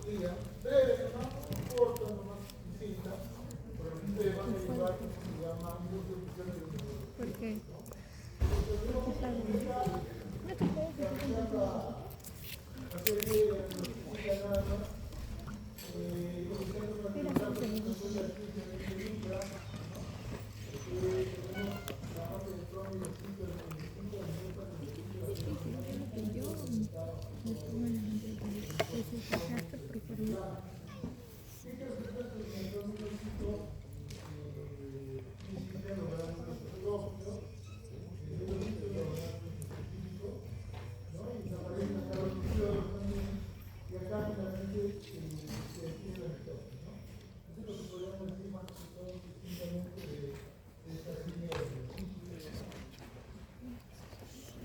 diapositiva breve, nomás, corta, nomás, distinta, pero aquí te van a llevar que se llama multiplicación de números. ¿Por qué? La serie multiplica nada más.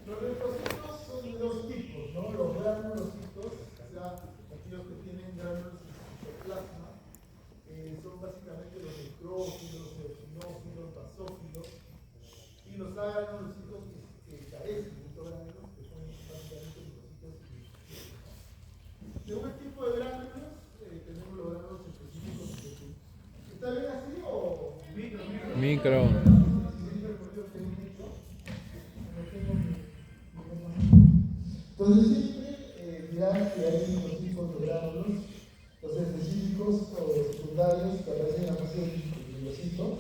Los linfocitos son de dos tipos, ¿no? Los granulocitos, o sea, aquellos que tienen gránulos en su citoplasma, son básicamente los necrófilos, eosinófilos, basófilos, y los agranulocitos que carecen de estos gránulos, que son básicamente linfocitos. Según el tipo de gránulos, tenemos los gránulos específicos. ¿Está bien así o micro? Entonces siempre dirán que hay dos tipos de gránulos, los específicos o secundarios que aparecen en la fase del linfocito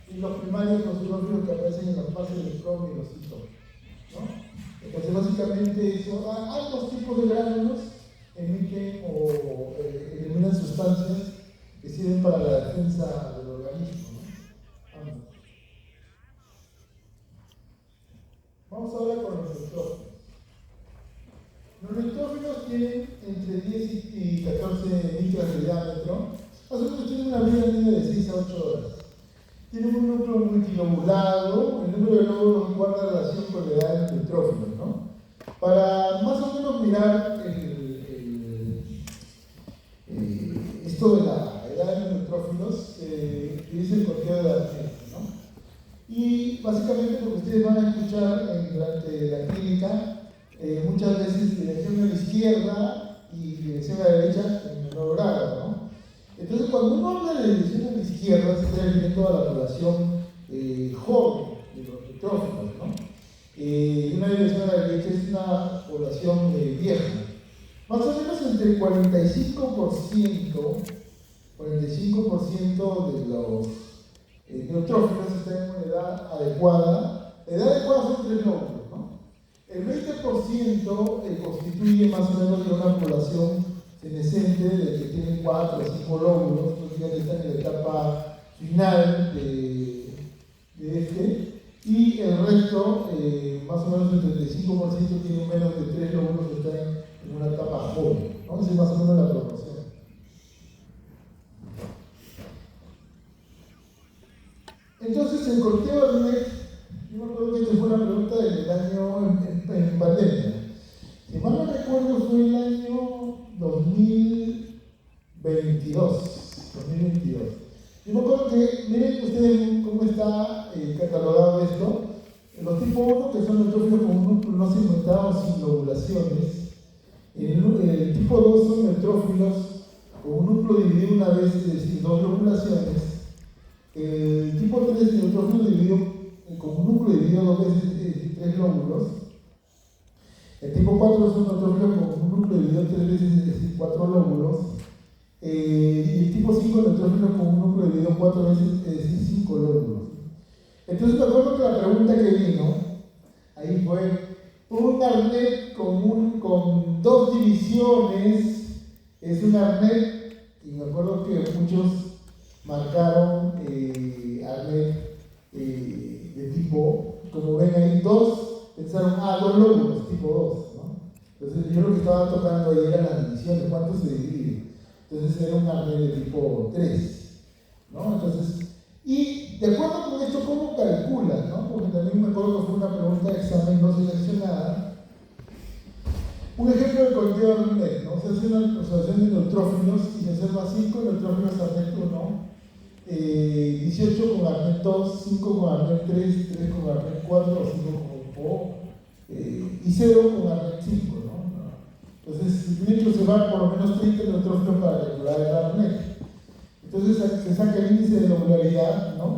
y los primarios, los neurófilos que aparecen en la fase del promielocito, ¿no? Entonces básicamente eso, ambos tipos de gránulos emiten o eliminan sustancias que sirven para la defensa del organismo, ¿no? Ambos. Vamos ahora con los neutrófilos. Los neutrófilos tienen entre 10 y 14 micras de diámetro. Más o menos tienen una vida media de 6 a 8 horas. Tienen un núcleo multilobulado. El número de lóbulos guarda relación con la edad del neutrófilo, ¿no? Para más o menos mirar esto de la edad de los neutrófilos, utiliza el conteo de Arnett, ¿no? Y básicamente lo que ustedes van a escuchar durante la clínica, muchas veces dirección a la izquierda y dirección a la derecha en menor grado, ¿no? Entonces, cuando uno habla de dirección a la izquierda, se está refiriendo a la población joven de los neutrófilos, ¿no? Y una dirección a la derecha es una población vieja. Más o menos entre el 45% de los neutrófilos están en una edad adecuada. La edad adecuada son 3 lóbulos, ¿no? El 20% constituye más o menos de una población senescente de que tienen 4 o 5 lóbulos, pues ya están en la etapa final de este, y el resto, más o menos el 35% tienen menos de 3 lóbulos que están en una etapa joven, ¿no? Esa es más o menos la proporción. Entonces, el conteo de Arnett, yo me acuerdo que esta fue una pregunta del año en pandemia. Si mal no recuerdo, fue el año 2022. Yo me acuerdo que, miren ustedes cómo está catalogado esto. Los tipo 1, que son neutrófilos con un núcleo no segmentado sin lobulaciones. El tipo 2 son neutrófilos con un núcleo dividido una vez, es decir, 2 lobulaciones. El tipo 3 neutrófilo dividido con un núcleo dividido 2 veces, es decir, 3 lóbulos. El tipo 4 son neutrófilos con un núcleo dividido 3 veces, es decir, 4 lóbulos. Y el tipo 5 neutrófilos con un núcleo dividido 4 veces, es decir, 5 lóbulos. Entonces me acuerdo que la pregunta que vino ahí fue: un Arnett con 2 divisiones es un Arnett, y me acuerdo que muchos marcaron Arnett de tipo, como ven ahí, 2, pensaron, 2 lóbulos, tipo 2, ¿no? Entonces yo lo que estaba tocando ahí eran las divisiones, ¿cuánto se divide? Entonces era un Arnett de tipo 3, ¿no? Entonces, y de acuerdo con esto, ¿cómo calculas, no? Porque también me acuerdo que fue una pregunta de examen no seleccionada. Un ejemplo de conteo de Arnett, ¿no? Se hace una observación de neutrófilos y se observa 5 neutrófilos Arnett 1, 18 con Arnett 2, 5 con Arnett 3, 3 con Arnett 4 o 5 con y 0 con Arnett 5, ¿no? Entonces, tiene que observar por lo menos 30 neutrófilos para calcular el RNet. Entonces, se saca el índice de lobularidad, ¿no?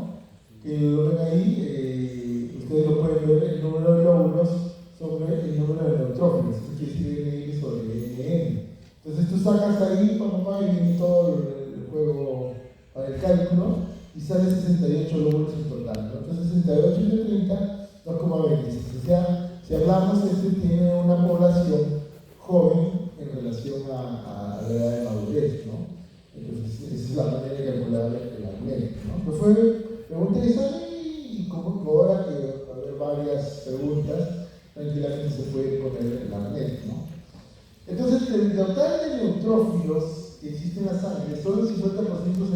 Que lo ven ahí, ustedes lo pueden ver, el número de lóbulos sobre el número de neutrófilos, es decir, N sobre N. Entonces, tú sacas ahí, y viene todo el juego para el cálculo, y sale 68 lóbulos en total, ¿no? Entonces 68 entre 30, 2,26. O sea, si hablamos, tiene una población joven en relación a la edad de madurez, ¿no? Entonces, esa es la manera de calcular el ACNED, ¿no? Pues fue pregunta y como ahora que va a haber varias preguntas, tranquilamente se puede poner el ACNED, ¿no? Entonces, el total de neutrófilos que existe en la sangre, solo el 50% se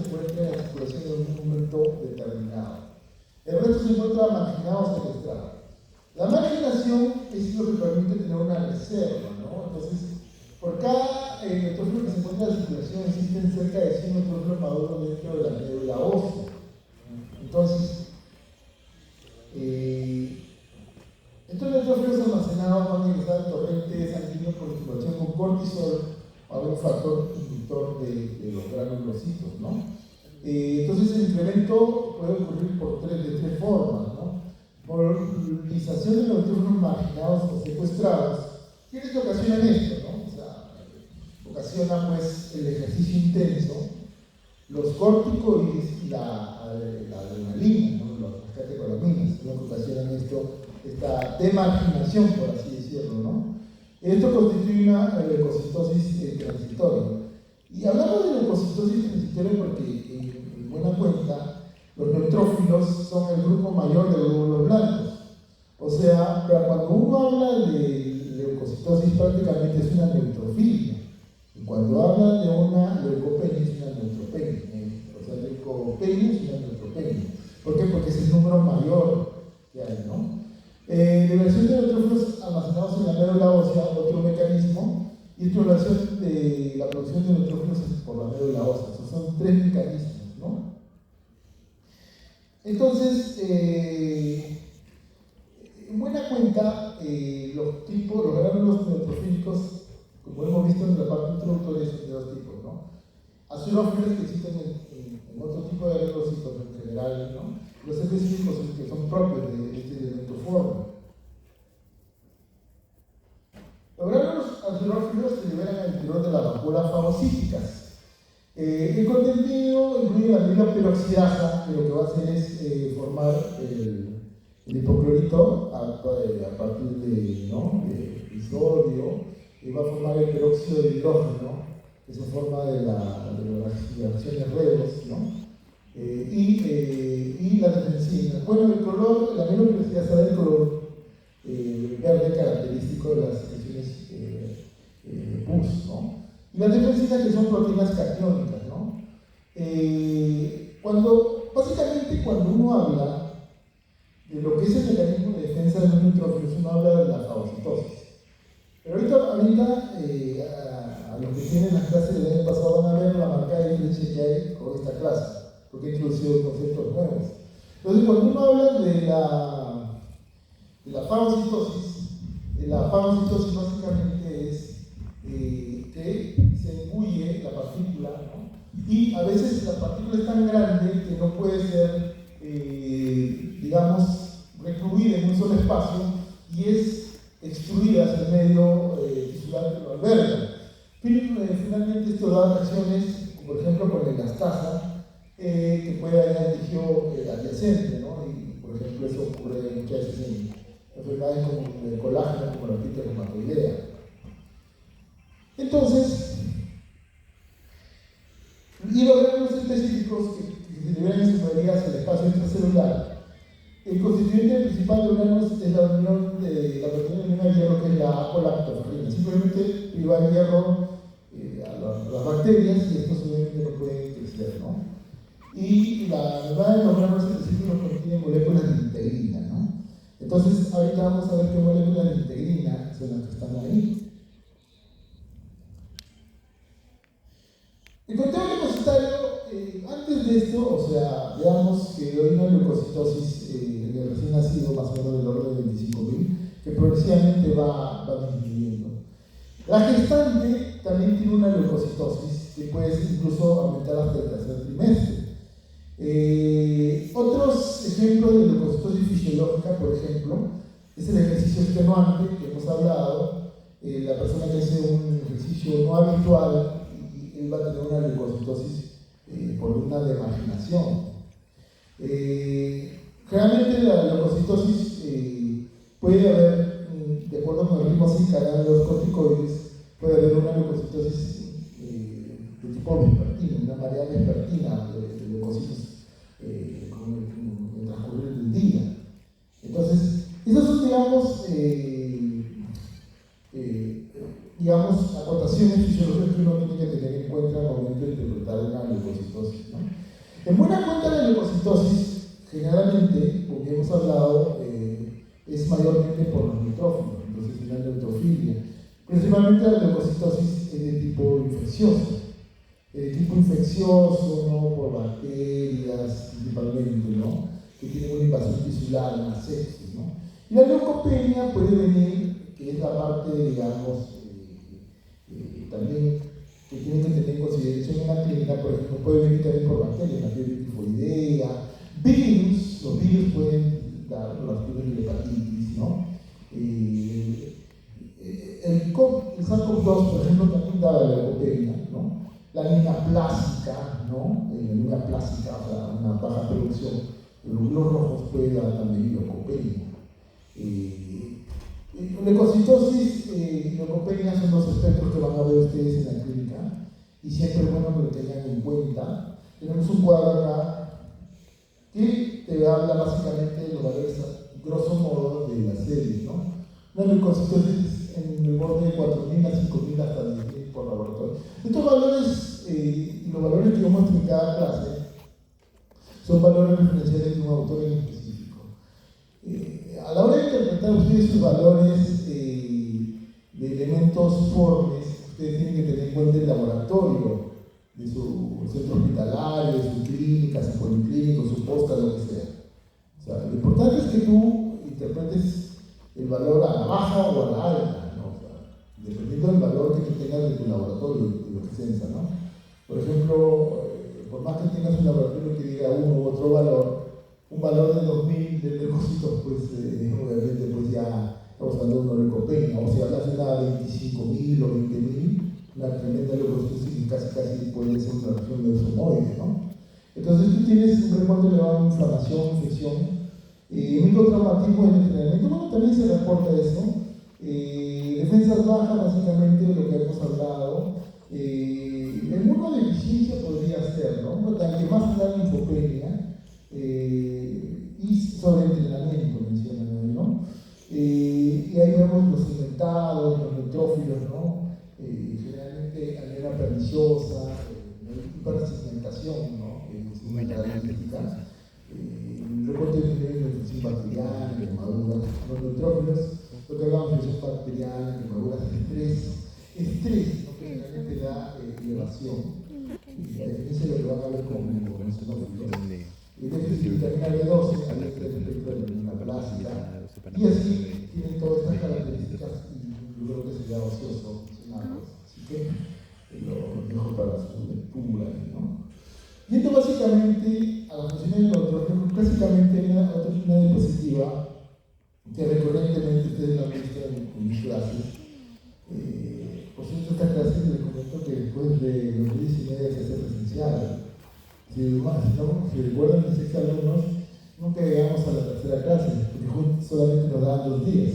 encuentra en la circulación de un momento determinado. El resto se encuentra marginado o secuestrado. La marginación es lo que permite tener una reserva, ¿no? Entonces, por cada neutrófilo que se encuentra en la circulación existen cerca de 100 neutrófilos maduros dentro de la médula ósea. Entonces, estos neutrófilos almacenados van a ingresar al torrente sanguíneo por estimulación con cortisol o algún factor inductor de los granulocitos, ¿no? Entonces el incremento puede ocurrir de tres formas, ¿no? Por utilización de neutrófilos marginados o secuestrados. ¿Quiénes que ocasionan esto, no? O sea, ocasiona pues el ejercicio intenso, los corticoides y la adrenalina, ¿no? Las catecolaminas, son lo que ocasionan esta demarginación, por así decirlo, ¿no? Esto constituye una leucocitosis transitoria. Y hablamos de leucocitosis transitoria porque, en buena cuenta, los neutrófilos son el grupo mayor de glóbulos blancos. O sea, pero cuando uno habla de leucocitosis, prácticamente es una neutrofilia. Y cuando habla de una leucopenia, es una neutropenia. O sea, leucopenia es una neutropenia. ¿Por qué? Porque es el número mayor que hay, ¿no? Liberación de neutrófilos almacenados en la médula ósea, otro mecanismo, y estimulación de la producción de neutrófilos por la médula ósea. Esos son tres mecanismos, ¿no? Entonces, en buena cuenta, los gránulos neutrofílicos, como hemos visto en la parte introductoria, son de dos tipos, ¿no? Azurófilos que existen en otro tipo de granulocitos en general, ¿no? Los específicos que son propios de este elemento forma. Los granulos azurófilos se liberan al interior de las vacuolas fagocíticas. El contenido incluye la amida peroxidasa, que lo que va a hacer es formar el hipoclorito a partir de sodio, y va a formar el peróxido de hidrógeno, que se forma de las reacciones Redox, ¿no? Y la defensina. Bueno, el color, la aminoperoxidasa del color verde característico de las secreciones pus, ¿no? Y las defensinas, que son proteínas catiónicas, ¿no? Básicamente, cuando uno habla de lo que es el mecanismo de defensa de los neutrófilos, uno habla de la fagocitosis. Pero ahorita a los que tienen las clases del año pasado van a ver la marcada diferencia que hay con esta clase, porque he introducido conceptos nuevos. Entonces, cuando uno habla de la fagocitosis básicamente es que se engulle la partícula, ¿no? Y a veces la partícula es tan grande que no puede ser, recluida en un solo espacio y es extruida hacia el medio tisular que lo alberga. Finalmente esto da reacciones, por ejemplo con la elastasa, que puede dañar el tejido adyacente, ¿no? Y por ejemplo eso ocurre muchas veces en enfermedades como el colágeno, como la artritis reumatoidea. Entonces, y los granulos específicos que se liberan en su mayoría hacia el espacio extracelular. El constituyente principal de granulos es la unión de la proteína de hierro, que es la apoliptoferrina. Simplemente priva el hierro a las bacterias y estos obviamente no pueden crecer, ¿no? Y la verdad de los granulos específicos contiene moléculas de integrina, ¿no? Entonces, ahorita vamos a ver qué moléculas de integrina son las que están ahí. El conteo leucocitario, antes de esto, o sea, veamos que hay una leucocitosis en el recién nacido, más o menos del orden de 25.000, que progresivamente va disminuyendo. La gestante también tiene una leucocitosis que puede incluso aumentar hasta el tercer trimestre. Otros ejemplos de leucocitosis fisiológica, por ejemplo, es el ejercicio extenuante que hemos hablado. La persona que hace un ejercicio no habitual, él va a tener una leucocitosis por una demarginación. Generalmente la leucocitosis puede haber, de acuerdo con el ritmo circadiano de los corticoides, puede haber una leucocitosis de tipo vespertino, una marea vespertina de leucocitos con el transcurrir del día. Entonces, esas son, digamos, acotaciones fisiológicas que uno tiene que tener en cuenta al momento de interpretar una leucocitosis, ¿no? En buena cuenta, la leucocitosis, generalmente, como hemos hablado, es mayormente por los neutrófilos, entonces una neutrofilia. Principalmente la leucocitosis es de tipo infeccioso. Tipo infeccioso, ¿no? Por bacterias, principalmente, ¿no? Que tienen una invasión tisular, una sepsis, ¿no? Y la leucopenia puede venir, que es la parte, digamos, también que tienen que tener en consideración en la clínica, por ejemplo, puede venir también por bacterias, la fiebre tifoidea, virus, los virus pueden dar las fibras de hepatitis, ¿no? El SARS-CoV-2, por ejemplo, también da la leucopenia, ¿no? La anemia plástica, ¿no? La anemia plástica, o sea, una baja producción de glóbulos rojos puede dar también leucopenia. Leucocitosis y leucopenia son los espectros que van a ver ustedes en la clínica y siempre es bueno que lo tengan en cuenta. Tenemos un cuadro acá que te habla básicamente de los valores, grosso modo, de la serie, ¿no? Una leucocitosis en el borde de 4.000 a 5.000 hasta 10.000 por laboratorio. Estos valores y los valores que yo muestro en cada clase son valores referenciales de un autor en específico. A la hora de interpretar ustedes sus valores de elementos formes, ustedes tienen que tener en cuenta el laboratorio de su centro hospitalario, de su clínica, su policlínico, su posta, lo que sea. O sea, lo importante es que tú interpretes el valor a la baja o a la alta, ¿no? O sea, dependiendo del valor que tú tengas de tu laboratorio, de lo que censa, ¿no? Por ejemplo, por más que tengas un laboratorio que diga uno u otro valor, un valor de 2.000 de leucocitos, pues obviamente pues ya estamos hablando de una leucopenia, o si hablas de una 25.000 o 20.000, una tremenda leucocitosis que casi puede ser una reacción leucomoide, ¿no? Entonces tú tienes un reporte elevado de inflamación, infección, microtraumatismo en el entrenamiento, bueno, también se reporta eso, defensas bajas, básicamente lo que hemos hablado, inmunodeficiencia podría ser, ¿no? Tal que más da linfopenia, y sobre entrenamiento mencionan, ¿no? Y ahí vemos los segmentados, los neutrófilos, ¿no? Generalmente anemia perniciosa, hipersegmentación, ¿no? El reporte de niveles de infección bacteriana, quemaduras, los neutrófilos, lo que hablamos de infección bacteriana, quemaduras, estrés, ¿no? Que generalmente da elevación. Y a diferencia de lo que van a ver con esos neutrófilos. Y el déficit de vitamina B12, al respecto de la vitamina plástica, y así tienen todas estas características y yo creo que sería ocioso mencionarlos, así que lo dejo para su lectura, ¿no? Y esto básicamente, a las funciones del neutrófilo, básicamente una diapositiva que recurrentemente ustedes la han visto en mis clases. Por cierto, esta clase les comento que después de 2019 se hace presencial. Si recuerdan mis exalumnos, nunca llegamos a la tercera clase, porque solamente nos daban 2 días.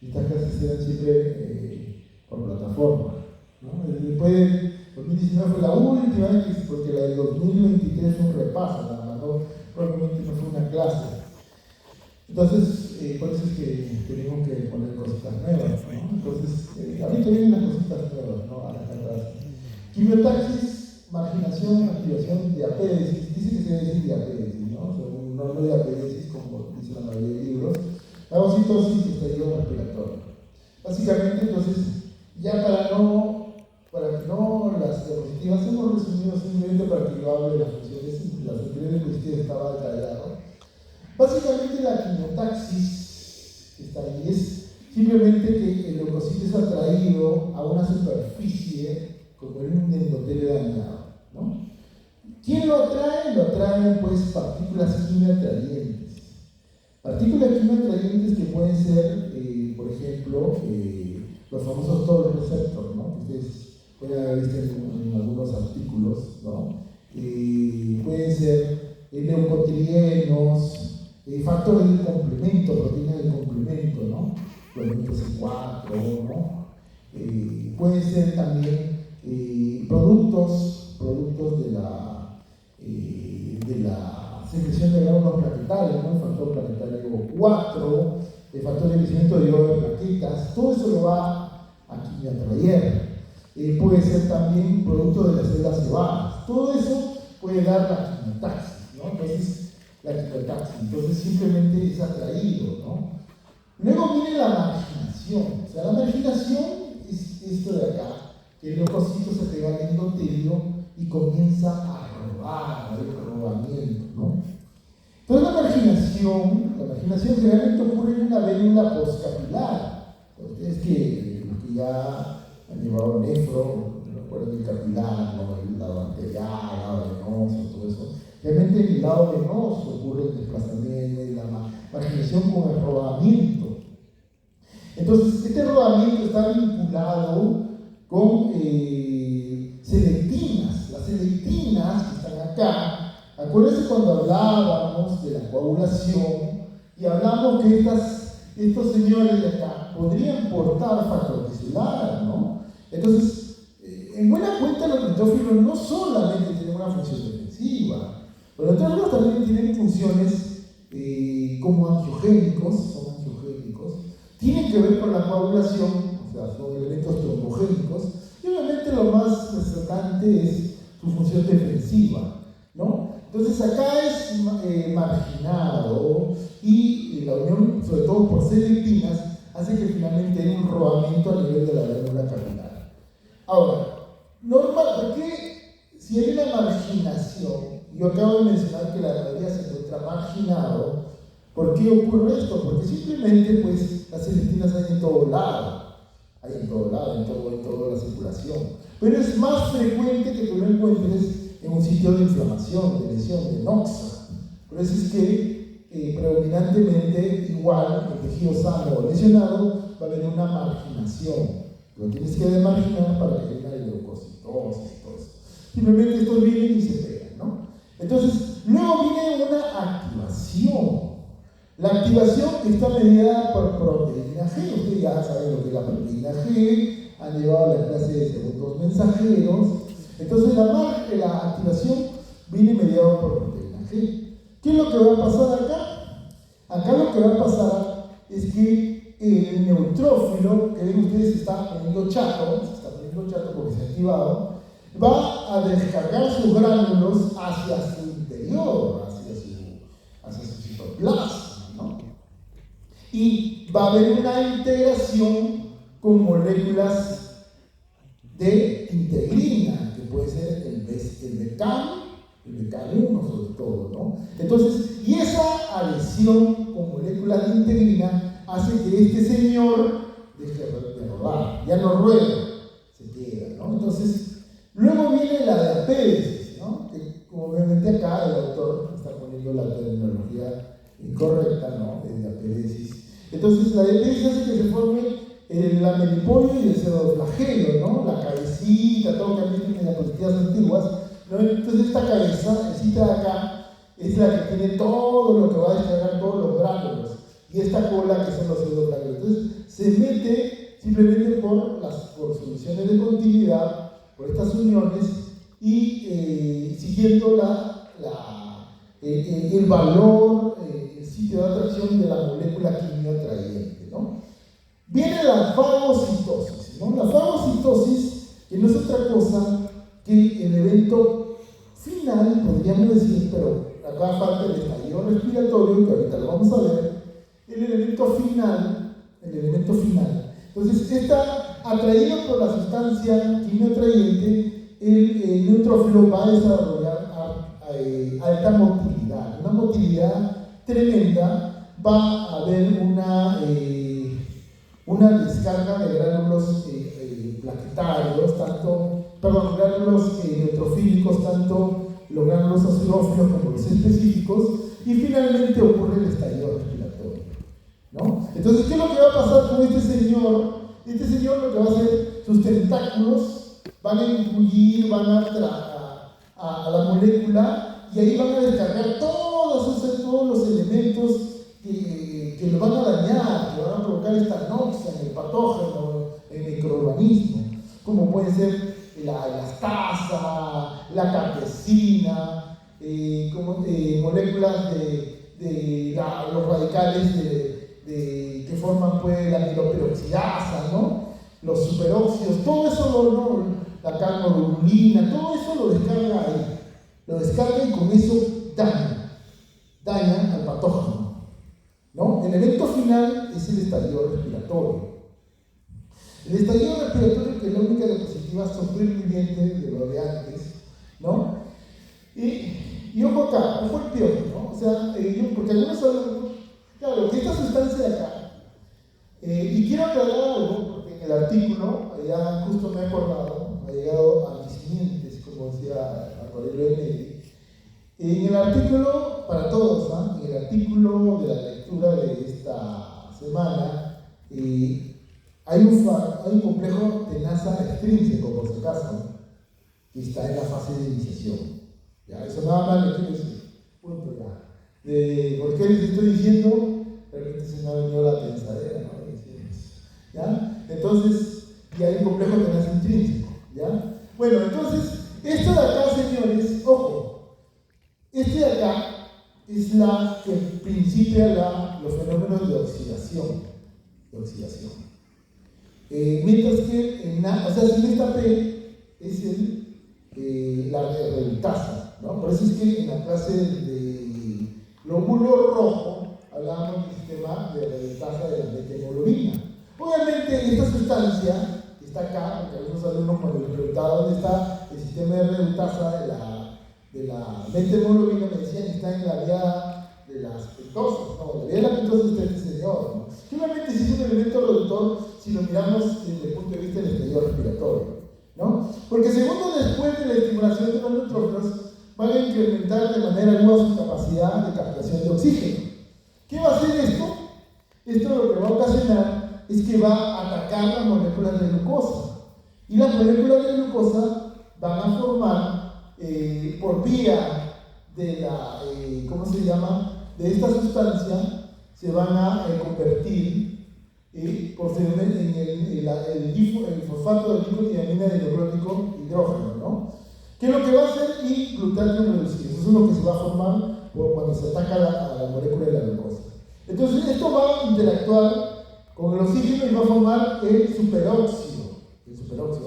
Y estas clases eran siempre por plataforma, ¿no? Después de 2019 fue la última vez, porque la de 2023 fue un repaso, nada más, ¿no? Probablemente no fue una clase. Entonces, por eso es que tenemos que poner cositas nuevas, ¿no? Entonces, ahorita vienen las cositas nuevas, ¿no? A las clases. Quimiotaxis, marginación, activación, diapédesis, dice que se debe decir diapédesis, ¿no? O sea, no diapédesis como dice la mayoría de libros, fagocitosis y estallido respiratorio. Básicamente, entonces, ya para que no las diapositivas hemos resumido simplemente para que yo hable de las funciones, las anteriores diapositivas estaba detallado. Básicamente la quimiotaxis que está ahí es simplemente que el leucocito es atraído a una una superficie como en un endotelio dañado, ¿no? ¿Quién lo atrae? Lo atraen pues partículas quimioatrayentes. Partículas quimioatrayentes que pueden ser, por ejemplo, los famosos Toll receptors, ¿no? Que ustedes pueden haber visto en algunos artículos, ¿no? Pueden ser leucotrienos, factores del complemento, proteínas del complemento, ¿no? Los C4, ¿no? Pueden ser también productos de la secreción de gránulos plaquetarios, ¿no? El factor planetario 4, el factor de crecimiento de iodo de plaquetas, todo eso lo va a quimioatraer. Puede ser también producto de las células cebadas. Todo eso puede dar la quimiotaxis, ¿no? Entonces simplemente es atraído, ¿no? Luego viene la marginación. O sea, la marginación es esto de acá, que el leucocito se pega al endotelio y comienza a robar, el robamiento, ¿no? Entonces la marginación generalmente ocurre en una vélula postcapilar. Ustedes que los que ya han llevado nefro, recuerden el capilar, ¿no? El lado arterial, el lado venoso, todo eso. Realmente en el lado venoso ocurre el desplazamiento y la marginación con el rodamiento. Entonces, este rodamiento está vinculado con selectinas. Las selectinas que están acá, acuérdense cuando hablábamos de la coagulación y hablamos que estos señores de acá podrían portar factor tisular, ¿no? Entonces, en buena cuenta los neutrófilos no solamente tienen una función defensiva, los neutrófilos también tienen funciones como angiogénicos, son angiogénicos, tienen que ver con la coagulación, o sea, son elementos trombogénicos, y obviamente lo más resaltante es su función defensiva, ¿no? Entonces acá es marginado y la unión, sobre todo por selectinas, hace que finalmente haya un rodamiento a nivel de la glándula capilar. Ahora, ¿por qué si hay una marginación? Yo acabo de mencionar que la rodilla se encuentra marginado. ¿Por qué ocurre esto? Porque simplemente pues, las selectinas hay en todo lado. Hay en todo lado, en toda la circulación. Pero es más frecuente que tú lo encuentres en un sitio de inflamación, de lesión, de noxa. Por eso es que predominantemente, igual, el tejido sano o lesionado va a haber una marginación. Lo tienes que demarginar para que haya leucocitosis y todo eso. Simplemente estos vienen y se pegan, ¿no? Entonces, luego viene una activación. La activación está mediada por proteína G. Ustedes ya saben lo que es la proteína G, han llevado la clase de segundos mensajeros. Entonces, la activación viene mediada por proteína G. ¿Qué es lo que va a pasar acá? Acá lo que va a pasar es que el neutrófilo, que ven ustedes, se está poniendo chato porque se ha activado, va a descargar sus gránulos hacia su interior, hacia su citoplasma, ¿no? Y va a haber una integración con moléculas de integrina, que puede ser el BCAM1 sobre todo, ¿no? Entonces, y esa adhesión con moléculas de integrina hace que este señor deje de rodar, ya no rueda, se queda, ¿no? Entonces, luego viene la diapéresis, ¿no? Que como obviamente acá el autor está poniendo la terminología incorrecta, ¿no? De diapéresis. Entonces, la diapéresis hace que se forme el lamelipolio y el pseudoflagelo, ¿no? La cabecita, todo que han visto en diapositivas antiguas, ¿no? Entonces, esta cabecita de acá es la que tiene todo lo que va a descargar todos los gránulos. Y esta cola que son los pseudoflagelos. Entonces, se mete simplemente por soluciones de continuidad, por estas uniones y siguiendo el valor, el sitio de atracción de la molécula quimioatrayente, ¿no? Viene la fagocitosis, ¿no? La fagocitosis, que no es otra cosa que el evento final, podríamos decir, pero acá falta el estallido respiratorio, que ahorita lo vamos a ver, el elemento final. Entonces, está atraído por la sustancia quimioatrayente, el neutrófilo va a desarrollar alta motilidad, una motilidad tremenda, va a haber una descarga de gránulos plaquetarios, los gránulos neutrofílicos, tanto los gránulos eosinófilos como los específicos, y finalmente ocurre el estallido respiratorio, ¿no? Entonces, ¿qué es lo que va a pasar con este señor? Este señor lo que va a hacer, sus tentáculos van a incluir, van a la molécula, y ahí van a descargar todos los elementos que lo van a dañar, que van a provocar esta anoxia en el patógeno, en el microorganismo, como pueden ser la elastasa, la campesina, moléculas de los radicales que forman pues, la niloperoxidasa, ¿no? Los superóxidos, todo eso, ¿no? La carnolurulina, todo eso lo descarga ahí. Lo descarga y con eso daña al patógeno, ¿no? El evento final es el estallido respiratorio. El estallido respiratorio, que es la única diapositiva superviviente de lo de antes, ¿no? Y ojo acá, ojo el piojo, ¿no? O sea, porque algunos hablan, claro, que esta sustancia de acá, y quiero aclarar algo, porque en el artículo, ya justo me he acordado, me ha llegado a mis mientes, como decía Aurelio de Neri, en el artículo, para todos, ¿eh? En el artículo de la lectura de esta semana, hay un complejo tenaza extrínseco, por si acaso, que está en la fase de iniciación. ¿Ya? Eso nada más le quiero decir. Punto ya. ¿Por qué les estoy diciendo? Realmente se me ha venido la pensadera, ¿no? ¿Ya? Entonces, y hay un complejo tenaza intrínseco. ¿Ya? Bueno, entonces, esto de acá, señores, ojo, este de acá es la que principia los fenómenos de oxidación. Mientras que, sin esta P es la redutasa, ¿no? Por eso es que en la clase de glóbulo rojo hablábamos del sistema de redutasa de la methemoglobina. Obviamente, esta sustancia está acá, porque algunos alumnos cuando les preguntaba dónde está el sistema de redutasa de la methemoglobina me decían que está en la vía de las pentosas, ¿no? La vía de las pentosas está este señor, ¿no? Obviamente, si es un elemento reductor, si lo miramos desde el punto de vista del estallido respiratorio, ¿no? Porque segundo, después de la estimulación de los neutrófilos, van a incrementar de manera aguda su capacidad de captación de oxígeno. ¿Qué va a hacer esto? Esto lo que va a ocasionar es que va a atacar las moléculas de glucosa. Y las moléculas de glucosa van a formar, por vía de la, de esta sustancia, se van a convertir posteriormente en el fosfato de glicotiamina de hidroclórico hidrógeno, ¿no? ¿Qué es lo que va a hacer? Y glutatión reducido. Eso es lo que se va a formar cuando se ataca a la molécula de la glucosa. Entonces, esto va a interactuar con el oxígeno y va a formar el superóxido.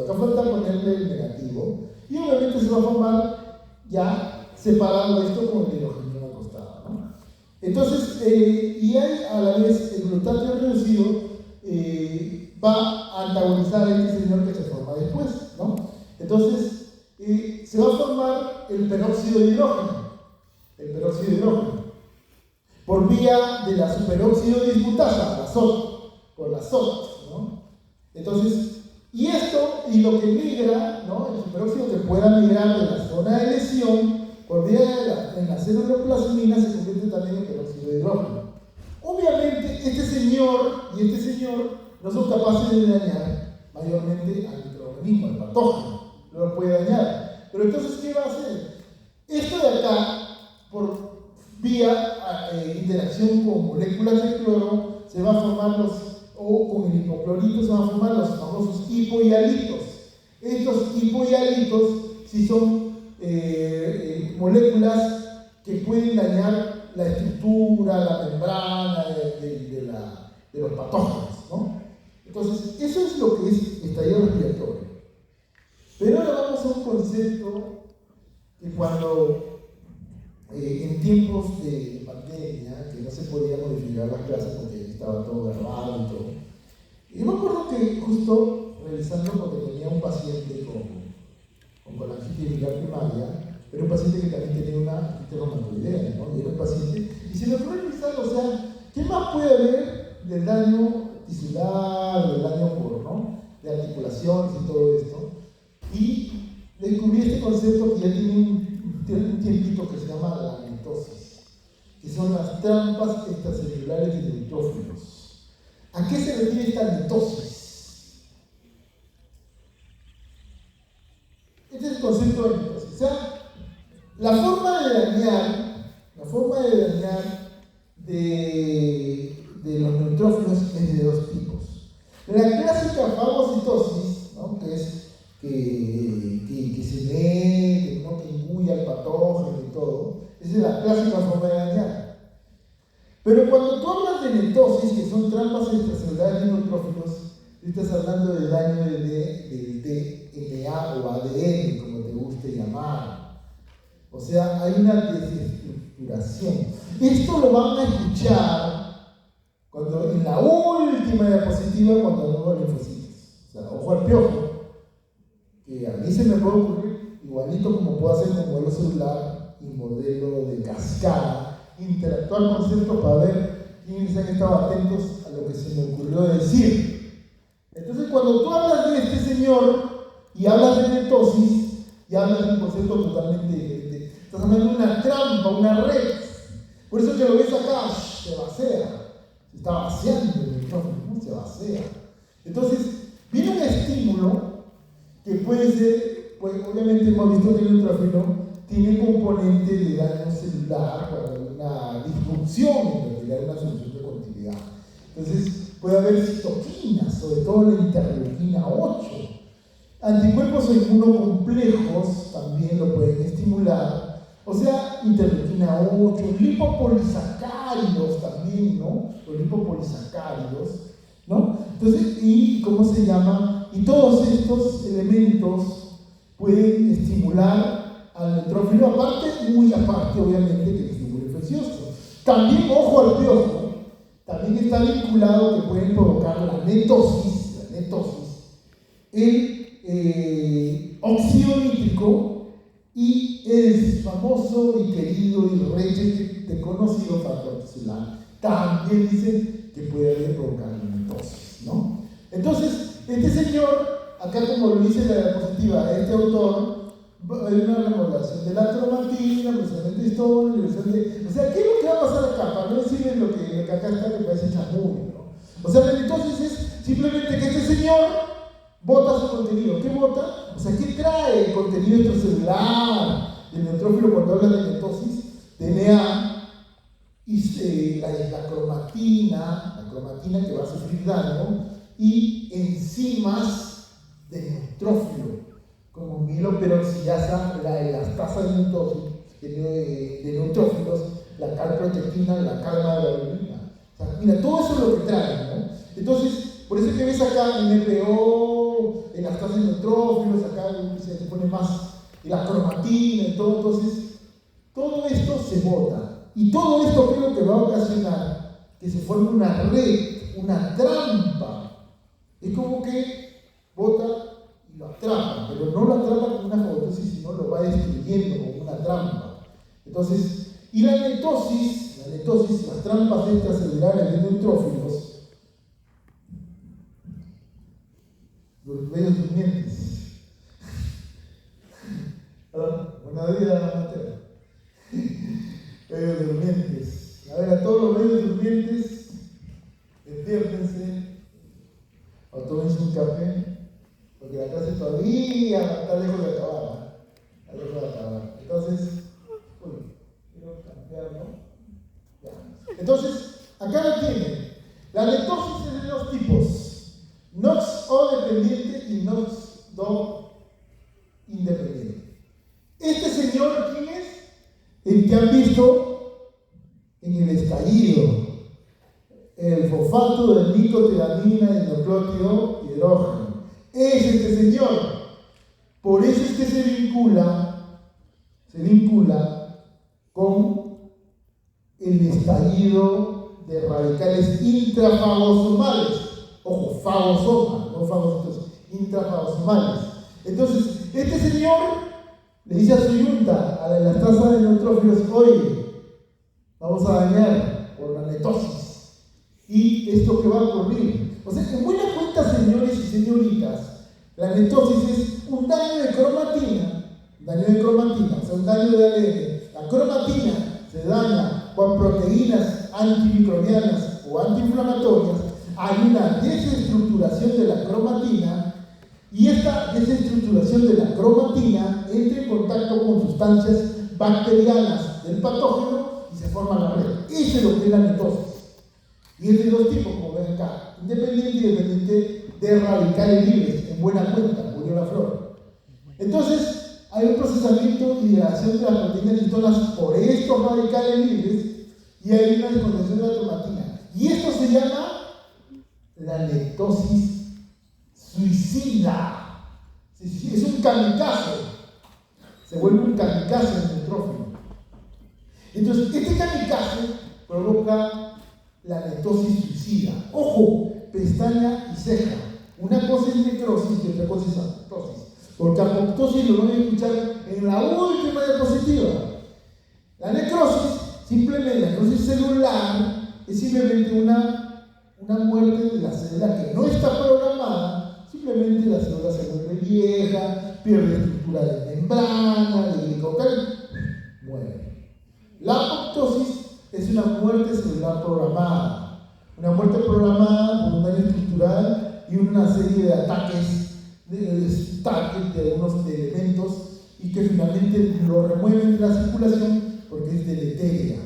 Acá falta ponerle el negativo. Y obviamente se va a formar ya separando esto con el hidrógeno acostado, ¿no? Entonces, y hay a la vez el glutatión reducido va a antagonizar a este señor que se forma después, ¿no? Entonces, se va a formar el peróxido de hidrógeno. Por vía de la superóxido dismutasa, la SOT, por la SOT, ¿no? Entonces, y lo que migra, ¿no? El superóxido que pueda migrar de la zona de lesión, por vía en la célula-plasmina se convierte también en peróxido de hidrógeno. Obviamente, este señor y este señor no son capaces de dañar mayormente al microorganismo, al patógeno, no lo puede dañar. Pero entonces, ¿qué va a hacer? Esto de acá, por vía interacción con moléculas de cloro, se va a formar o con el hipoclorito se van a formar los famosos hipohialitos. Estos hipohialitos, si son moléculas que pueden dañar la estructura, la membrana de los patógenos, ¿no? Entonces, eso es lo que es estallido respiratorio. Pero ahora vamos a un concepto que cuando en tiempos de pandemia, que no se podía modificar las clases porque estaba todo grabado y todo, y yo me acuerdo que justo revisando porque tenía un paciente con colangitis biliar primaria, pero un paciente que también tenía una reumatoidea, ¿no? Y era un paciente, y se me ocurrió revisar, o sea, ¿qué más puede haber del daño tisular, del daño de articulaciones y todo esto. Y descubrí este concepto que ya tiene un tiempito, que se llama la mitosis, que son las trampas extracelulares de neutrófilos. ¿A qué se refiere esta mitosis? Este es el concepto de mitosis. O sea, la forma de dañar de los neutrófilos es de dos tipos. La clásica fagocitosis, ¿no? Que es que se lee, ¿no? Que imbuye al patógeno y todo, esa es la clásica forma de dañar. Pero cuando tú hablas de mitosis, que son trampas extracelulares de neutrófilos, estás hablando de daño del DNA o ADN, como te guste llamar. O sea, hay una desestructuración. Esto lo van a escuchar cuando, en la última diapositiva, cuando hablamos de linfocitos. O sea, ojo al piojo, que a mí se me puede ocurrir, igualito como puedo hacer con modelo celular y modelo de cascada, interactuar con ciertos para ver quiénes han estado atentos a lo que se me ocurrió decir. Entonces, cuando tú hablas de este señor y hablas de mitosis, y hablas de un concepto totalmente diferente. Estás hablando de una trampa, una red. Por eso que lo ves acá, se vacía. Se está vaciando el neutrófilo, se vacía. Entonces, viene un estímulo que puede ser, pues obviamente hemos visto que el neutrófilo tiene componente de daño celular cuando hay una disfunción en realidad, una solución de continuidad. Entonces, puede haber citoquinas, sobre todo la interleuquina 8. Anticuerpos inmunocomplejos también lo pueden estimular. O sea, interleuquina 8, lipopolisacáridos también, ¿no? Los lipopolisacáridos, ¿no? Entonces, ¿y cómo se llama? Y todos estos elementos pueden estimular al neutrófilo, aparte, muy aparte, obviamente, que el estímulo infeccioso. También, ojo al piojo, también está vinculado que pueden provocar la netosis, el óxido nítrico y el famoso y querido y reconocido factor tisular. También dicen que puede haber provocar la netosis, ¿no? Entonces, este señor, acá como lo dice la diapositiva, este autor, hay una remodelación de la cromatina, precisamente de histórico, o sea, ¿qué es lo que va a pasar acá? Para no decirles lo que acá está, que parece chamullo, ¿no? O sea, la netosis es simplemente que este señor bota su contenido. ¿Qué bota? O sea, ¿qué trae el contenido extracelular del neutrófilo cuando habla de netosis? DNA y la cromatina que va a sufrir daño, y enzimas del neutrófilo, como mieloperoxidasa, la elastasa de neutrófilos, la calprotectina, la calmagrobulina. O sea, mira, todo eso es lo que trae, ¿no? Entonces, por eso es que ves acá MPO, elastasa de neutrófilos, acá se pone más la cromatina y todo. Entonces, todo esto se bota. Y todo esto creo que va a ocasionar que se forme una red, una trampa. Es como que bota y lo atrapa, pero no lo atrapa con una fagocitosis, sino lo va destruyendo con una trampa. Entonces, y la netosis, las trampas extracelulares de neutrófilos, los medios durmientes. Buenos días, Mateo. Medios durmientes. A ver, a todos los medios durmientes, despiértense o tómense un café, porque la clase todavía está lejos de acabar. Está lejos de acabar. Entonces, quiero cambiarlo. Ya. Entonces, acá lo tienen. La netosis es de dos tipos: NOx-O dependiente y NOx-DO independiente. Este señor, ¿quién es? El que han visto en el estallido, el fosfato de nicotilamina y nucleótido hidrógeno. Es este señor. Por eso es que se vincula con el estallido de radicales intrafagosomales. Ojo, fagosoma, no fagocitosis, intrafagosomales. Entonces, este señor le dice a su yunta, a la elastasa de neutrófilos: oye, vamos a dañar por la netosis. ¿Y esto qué va a ocurrir? O sea, en buena cuenta, señores y señoritas, la netosis es un daño de cromatina, o sea, un daño de ADN. La cromatina se daña con proteínas antimicrobianas o antiinflamatorias. Hay una desestructuración de la cromatina y esta desestructuración de la cromatina entra en contacto con sustancias bacterianas del patógeno y se forma la red. Eso es lo que es la netosis. Y es de dos tipos, como ven acá: independiente y dependiente de radicales libres, en buena cuenta, murió la flor. Entonces, hay un procesamiento y degradación de las proteínas histonas por estos radicales libres y hay una desconcentración de la cromatina. Y esto se llama la netosis suicida. Es un kamikaze. Se vuelve un kamikaze en el neutrófilo. Entonces, este kamikaze provoca la netosis suicida. Ojo, pestaña y ceja. Una cosa es necrosis y otra cosa es apoptosis. Porque apoptosis lo van a escuchar en la última diapositiva. La necrosis, simplemente la necrosis celular, es simplemente una muerte de la célula que no está programada. Simplemente la célula se vuelve vieja, pierde estructura de membrana, de glicocal, muere. La apoptosis es una muerte celular programada. Una muerte programada por un daño estructural y una serie de ataques de algunos elementos y que finalmente lo remueven de la circulación porque es deletérea.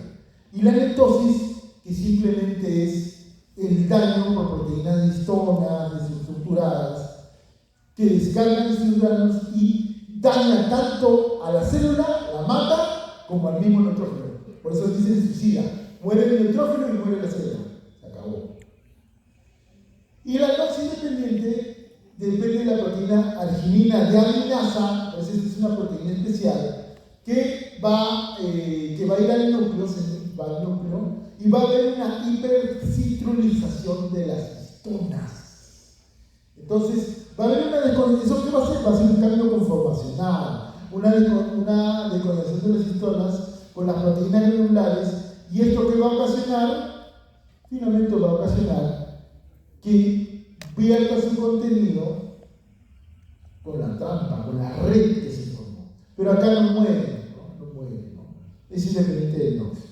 Y la netosis, que simplemente es el daño por proteínas histonas desestructuradas que descargan sus granos y daña tanto a la célula, la mata, como al mismo neutrófilo. Por eso dicen suicida. Muere el neutrófilo y muere la célula. Se acabó. Y la netosis independiente depende de la proteína arginina de aminasa. Pues esta es una proteína especial que va a ir al núcleo, y va a haber una hipercitrulización de las histonas. Entonces, va a haber una descondensación. ¿Qué va a hacer? Va a ser un cambio conformacional, una descondensación de las histonas con las proteínas granulares, y esto que va a ocasionar, finalmente va a ocasionar que vierta su contenido con la trampa, con la red que se formó. Pero acá no muere, ¿no? Es independiente del nóxido.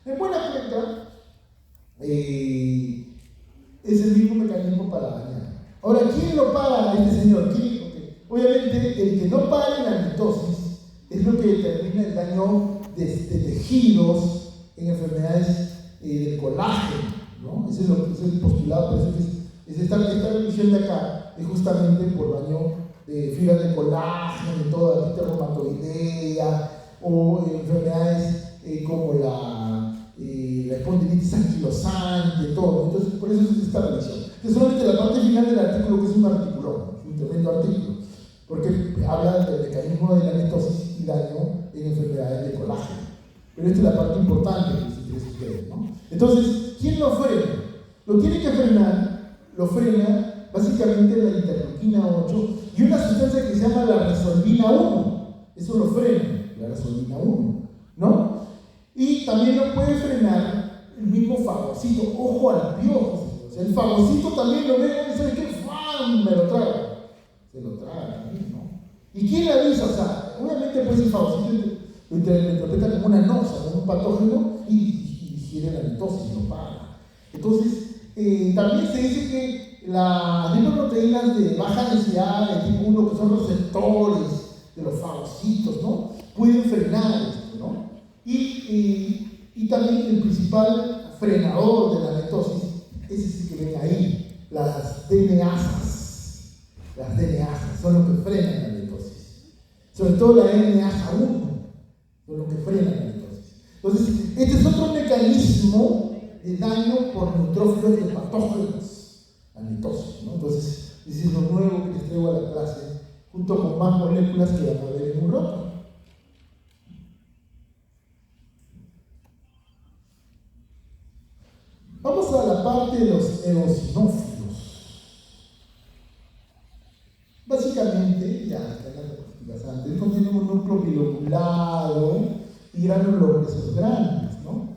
En buena cuenta, es el mismo mecanismo para dañar. Ahora, ¿quién lo para a este señor? Obviamente, el que no para la netosis es lo que determina el daño de tejidos en enfermedades del colágeno, ¿no? Ese es el postulado, pero esta revisión de acá es justamente por daño de fibras de colágeno, de toda la artritis reumatoidea, o enfermedades como la espondilitis anquilosante, todo. Entonces, por eso es esta revisión. Es solamente la parte final del artículo, que es un artículo, un tremendo artículo, porque habla del mecanismo de la netosis y daño en enfermedades de colágeno. Pero esta es la parte importante que si quieres ustedes, ¿no? Entonces, ¿quién lo frena? Lo tiene que frenar, lo frena básicamente la interleuquina 8 y una sustancia que se llama la resolvina 1. Eso lo frena, la resolvina 1, ¿no? Y también lo puede frenar el mismo fagocito. Ojo al piojo. O sea, el fagocito también lo ve y ¿sabes qué? ¡Fam! Me lo traga. Se lo traga, ¿no? ¿Y quién le avisa? O sea, obviamente pues el fagocito lo interpreta como una noxa, como un patógeno, y digiere la netosis, lo paga. Entonces, también se dice que las lipoproteínas de baja densidad de tipo 1, que son receptores de los fagocitos, ¿no? Pueden frenar esto, ¿no? Y también el principal frenador de la netosis es ese que ven ahí, las DNAsas. Las DNAsas son los que frenan la netosis. Sobre todo la NAsa1 son los que frenan la netosis. Entonces, este es otro mecanismo de daño por neutrófilos de patógenos, la netosis, ¿no? Entonces, ese es lo nuevo que les traigo a la clase, junto con más moléculas que van a ver en un rato. Vamos a la parte de los eosinófilos. Básicamente, ya están las diapositivas antes, contienen un núcleo biloculado y granulosos grandes, ¿no?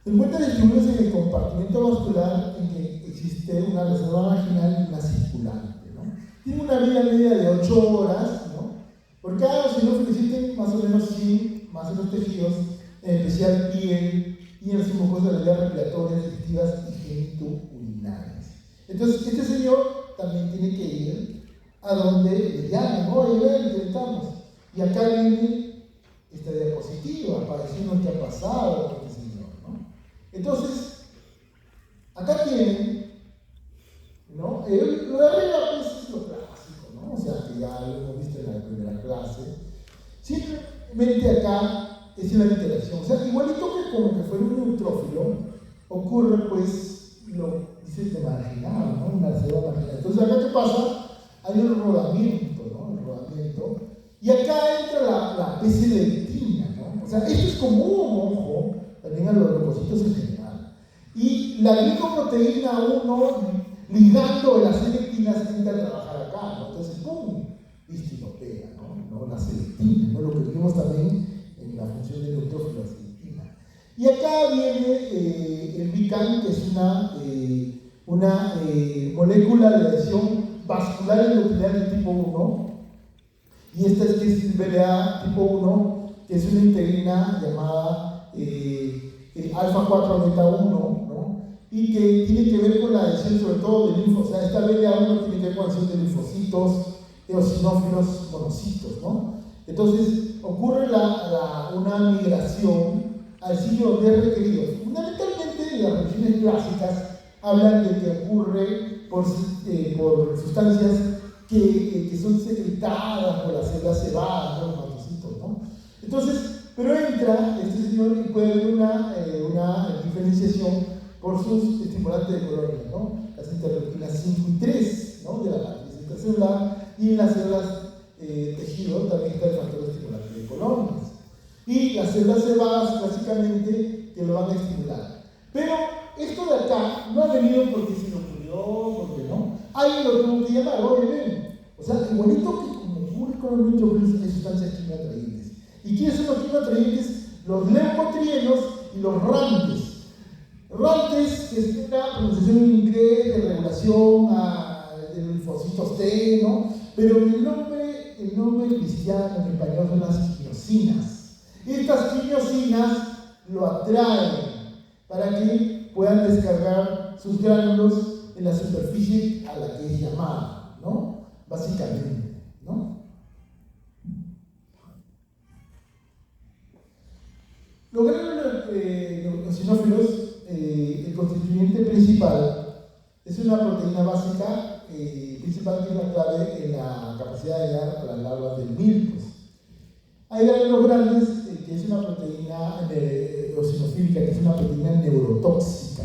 Se encuentran distribuidos en el compartimento vascular en que existe una reserva vaginal y una circulante, ¿no? Tiene una vida media de 8 horas, ¿no? Por cada eosinófilo existen más o menos 100 más o menos tejidos, en especial piel y en las mucosas de las vías respiratorias, digestivas y genitourinarias. Entonces, este señor también tiene que ir a donde le llaman, oye, ven, intentamos. Y acá viene esta diapositiva para decirnos qué ha pasado con este señor, ¿no? Entonces, acá tienen, ¿no? Lo de arriba pues, es lo clásico, ¿no? O sea, que ya lo hemos visto en la primera clase. Simplemente acá es la interacción. O sea, igualito que como que fuera un neutrófilo, ocurre pues, lo dice de marginal, ¿no? Una reserva marginal. Entonces, acá ¿qué pasa? Hay un rodamiento, ¿no? El rodamiento. Y acá entra la PC-lectina, ¿no? O sea, esto es común, ojo, también a los leucocitos en general. Y la glicoproteína 1, ligando de las selectinas, entra a trabajar acá, ¿no? Entonces, ¡pum! Distinopea, ¿no? La selectina, ¿no? Lo que vimos también en la función de neutrófilo, la selectina. Y acá viene el BICAN, que es una molécula de lesión vascular endotelial de tipo 1, y esta es que es el BLA tipo 1, que es una integrina llamada alfa 4 beta 1, ¿no? Y que tiene que ver con la adhesión sobre todo de linfocitos. O sea, esta BLA 1 tiene que ver con la adhesión de linfocitos, eosinófilos, monocitos, ¿no? Entonces, ocurre una migración al sitio donde es requerido. Fundamentalmente, las revisiones clásicas hablan de que ocurre por sustancias que son secretadas por las células cebadas, ¿no? Los matocitos, ¿no? Entonces, pero entra este señor y puede haber una diferenciación por sus estimulantes de colonias, ¿no? Las interleuquinas 5 y 3, ¿no? De la matriz intercelular, y en las células tejido también está el factor estimulante de colonias. Y las células cebadas, clásicamente, que lo van a estimular. Pero esto de acá no ha venido porque se le ocurrió, porque no. Alguien lo tuvo que llamar, oye, ven. O sea, igualito que como ocurre con los neutrofilos, hay sustancias quimioatraíentes. ¿Y quiénes son los quimioatraíentes? Los leucotrienos y los RANTES. RANTES, que es una pronunciación en inglés de regulación de linfocitos T, ¿no? Pero el nombre cristiano en español son las quimiosinas. Estas quimiosinas lo atraen para que puedan descargar sus gránulos en la superficie a la que es llamada, ¿no? Básicamente, ¿no? Los gránulos eosinófilos, el constituyente principal es una proteína básica principal que es la clave en la capacidad de llegar a las larvas del milpos. Hay gránulos grandes, que es una proteína eosinofílica, que es una proteína neurotóxica,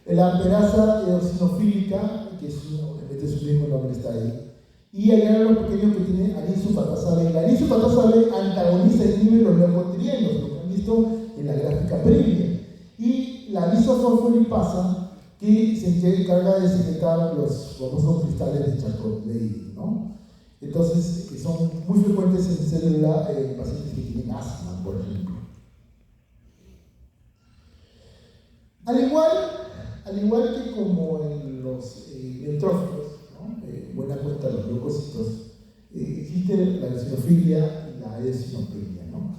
la amperasa eosinofílica, que es su mismo nombre está ahí. Y hay gránulos pequeños que tienen anisopatasa B. La anisopatasa B antagoniza y inhibe los leucotrienos, lo que han visto en la gráfica previa. Y la lisofosfolipasa, que se encarga de secretar los famosos cristales de Charcot-Leydig, ¿no? Entonces, que son muy frecuentes en célula en pacientes que tienen asma, por ejemplo. Al igual que como en los neutrófilos, ¿no? Buena cuenta los leucocitos, existe la eosinofilia y la eosinopenia, ¿no?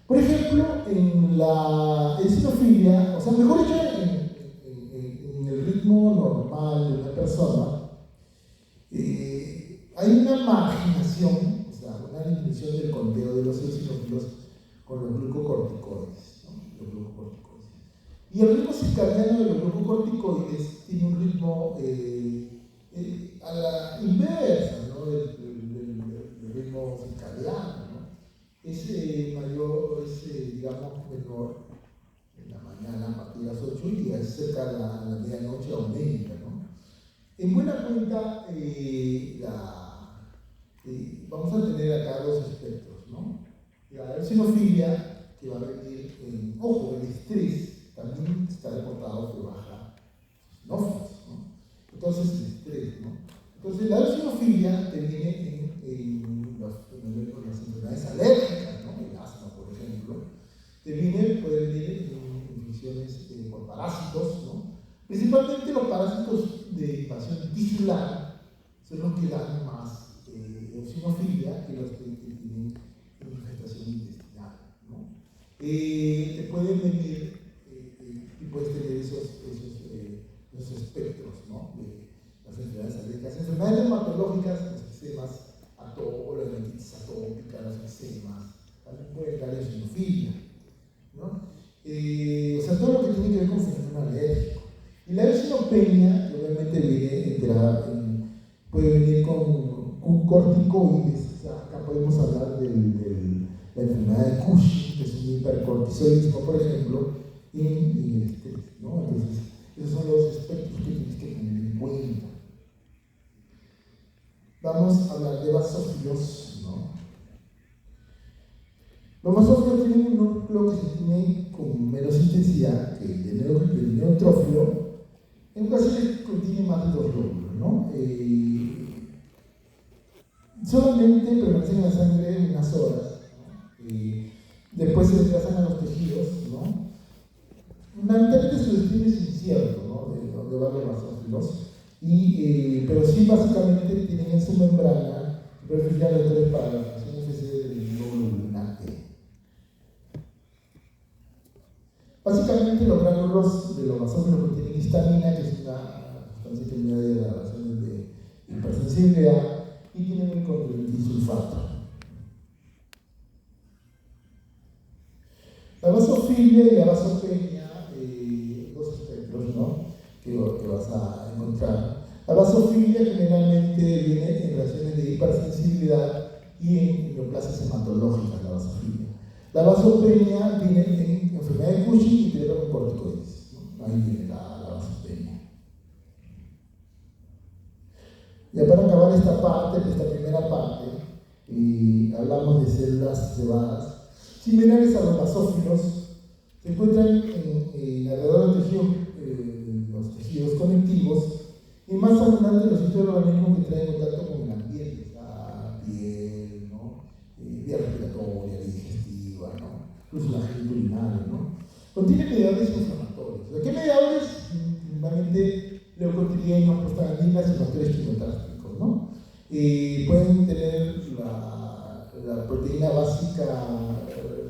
Por ejemplo, en la eosinofilia, o sea, mejor dicho, en el ritmo normal de una persona, hay una marginación, o sea, una disminución del conteo de los eosinófilos con los glucocorticoides, ¿no? Los glucocorticoides. Y el ritmo circadiano de los glucocorticoides tiene un ritmo a la inversa, ¿no? del ritmo circadiano, ¿no? Es mayor, digamos, menor en la mañana a partir de las 8 y es cerca a la medianoche aumenta, ¿no? En buena cuenta, vamos a tener acá dos aspectos, ¿no? La eosinofilia, que va a venir ojo, el estrés también está reportado que baja eosinófilos, ¿no? Entonces, el estrés, ¿no? Entonces, la eosinofilia te viene en las enfermedades alérgicas, ¿no? El asma, por ejemplo. Puede venir en infecciones por parásitos, ¿no? Principalmente eosinofilia que los que tienen manifestación intestinal, ¿no? Te pueden venir y puedes tener esos espectros, ¿no? De las enfermedades alérgicas. Enfermedades dermatológicas, los eczemas, o la dermatitis atópica, los eczemas, también pueden dar eosinofilia, ¿no? O sea, todo lo que tiene que ver con fenómeno alérgico. Y la eosinopenia, que obviamente puede venir con corticoides. O sea, acá podemos hablar de la enfermedad de Cushing, que es un hipercortisolismo, por ejemplo, en el estrés, ¿no? Entonces, esos son los aspectos que tienes que tener en cuenta. Vamos a hablar de basófilos, ¿no? Los basófilos tienen un núcleo que se tiene con menos intensidad que el neutrófilo. En ocasiones contiene más de 2 lóbulos, ¿no? Solamente permanecen en la sangre unas horas, ¿no? Después se desplazan a los tejidos, ¿no? Fundamentalmente su destino es incierto, ¿no? De dónde van los basófilos, pero sí básicamente tienen en su membrana refrigeradores para la función FC del globulina E. Básicamente los gránulos de los basófilos contienen histamina, que es una sustancia que media de las relaciones de hipersensibilidad, y tienen el condroitin-sulfato. La basofilia y la basopenia, dos espectros, ¿no? que vas a encontrar. La basofilia generalmente viene en relaciones de hipersensibilidad y en neoplasias hematológicas, la basofilia. La basopenia viene en enfermedad de Cushing y tiene con corticoides, ¿no? Ahí viene la basopenia. Ya para acabar esta primera parte, hablamos de células cebadas. Similares a los basófilos, se encuentran alrededor del tejido, los tejidos conectivos, y más abundantes los microorganismos que traen contacto con el ambiente, la piel, ¿no? Vía respiratoria, digestiva, ¿no? Incluso la gente urinaria, ¿no? Contiene mediadores inflamatorios. ¿De qué mediadores? Principalmente leucotrienos, prostaglandinas y factores quimiotácticos, ¿no? Pueden tener la proteína básica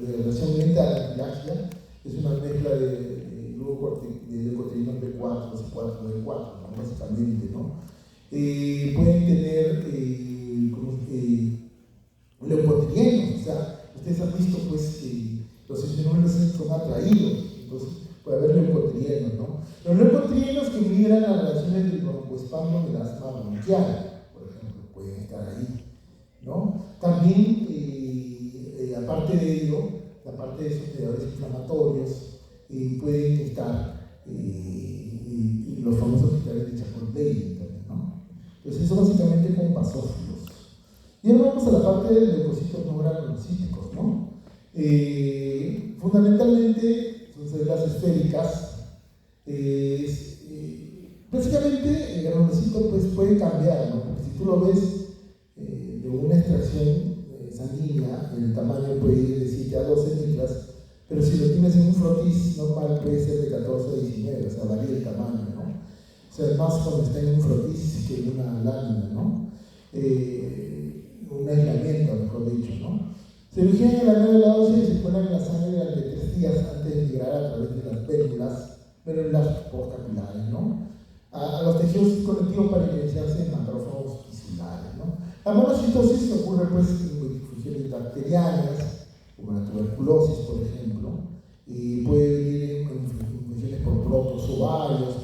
de relación lenta a la quilagia, es una mezcla de leucotrienos B4, C4, D4, ¿no? Básicamente, ¿no? Pueden tener leucotrienos, o sea, ustedes han visto pues que los eosinófilos son atraídos, entonces puede haber leucotrienos, ¿no? Los leucotrienos que migran a relaciones del broncoespasmo del asma bronquial, por ejemplo, pueden estar ahí, ¿no? También, aparte de ello, aparte de esos mediadores inflamatorios, pueden estar los famosos cristales de Charcot-Marie también, ¿no? Entonces, eso básicamente con basófilos. Y ahora vamos a la parte de leucocitos no granulocíticos, ¿no? Fundamentalmente son células esféricas. Básicamente el granulocito pues, puede cambiar, ¿no? Porque si tú lo ves de una extracción sanguínea, el tamaño puede ir de 7 a 12 micras, pero si lo tienes en un frotis normal puede ser de 14 a 19, o sea, varía el tamaño, ¿no? O sea, es más cuando está en un frotis que en una lámina, ¿no? Un aislamiento, mejor dicho, ¿no? Se originan en la médula ósea y se ponen en la sangre durante 3 días antes de migrar a través de las vénulas postcapilares, ¿no? A los tejidos conectivos para evidenciarse en macrófagos tisulares, ¿no? La monocitosis ocurre pues en difusiones bacterianas, como la tuberculosis, por ejemplo, y puede venir en infecciones por protozoarios,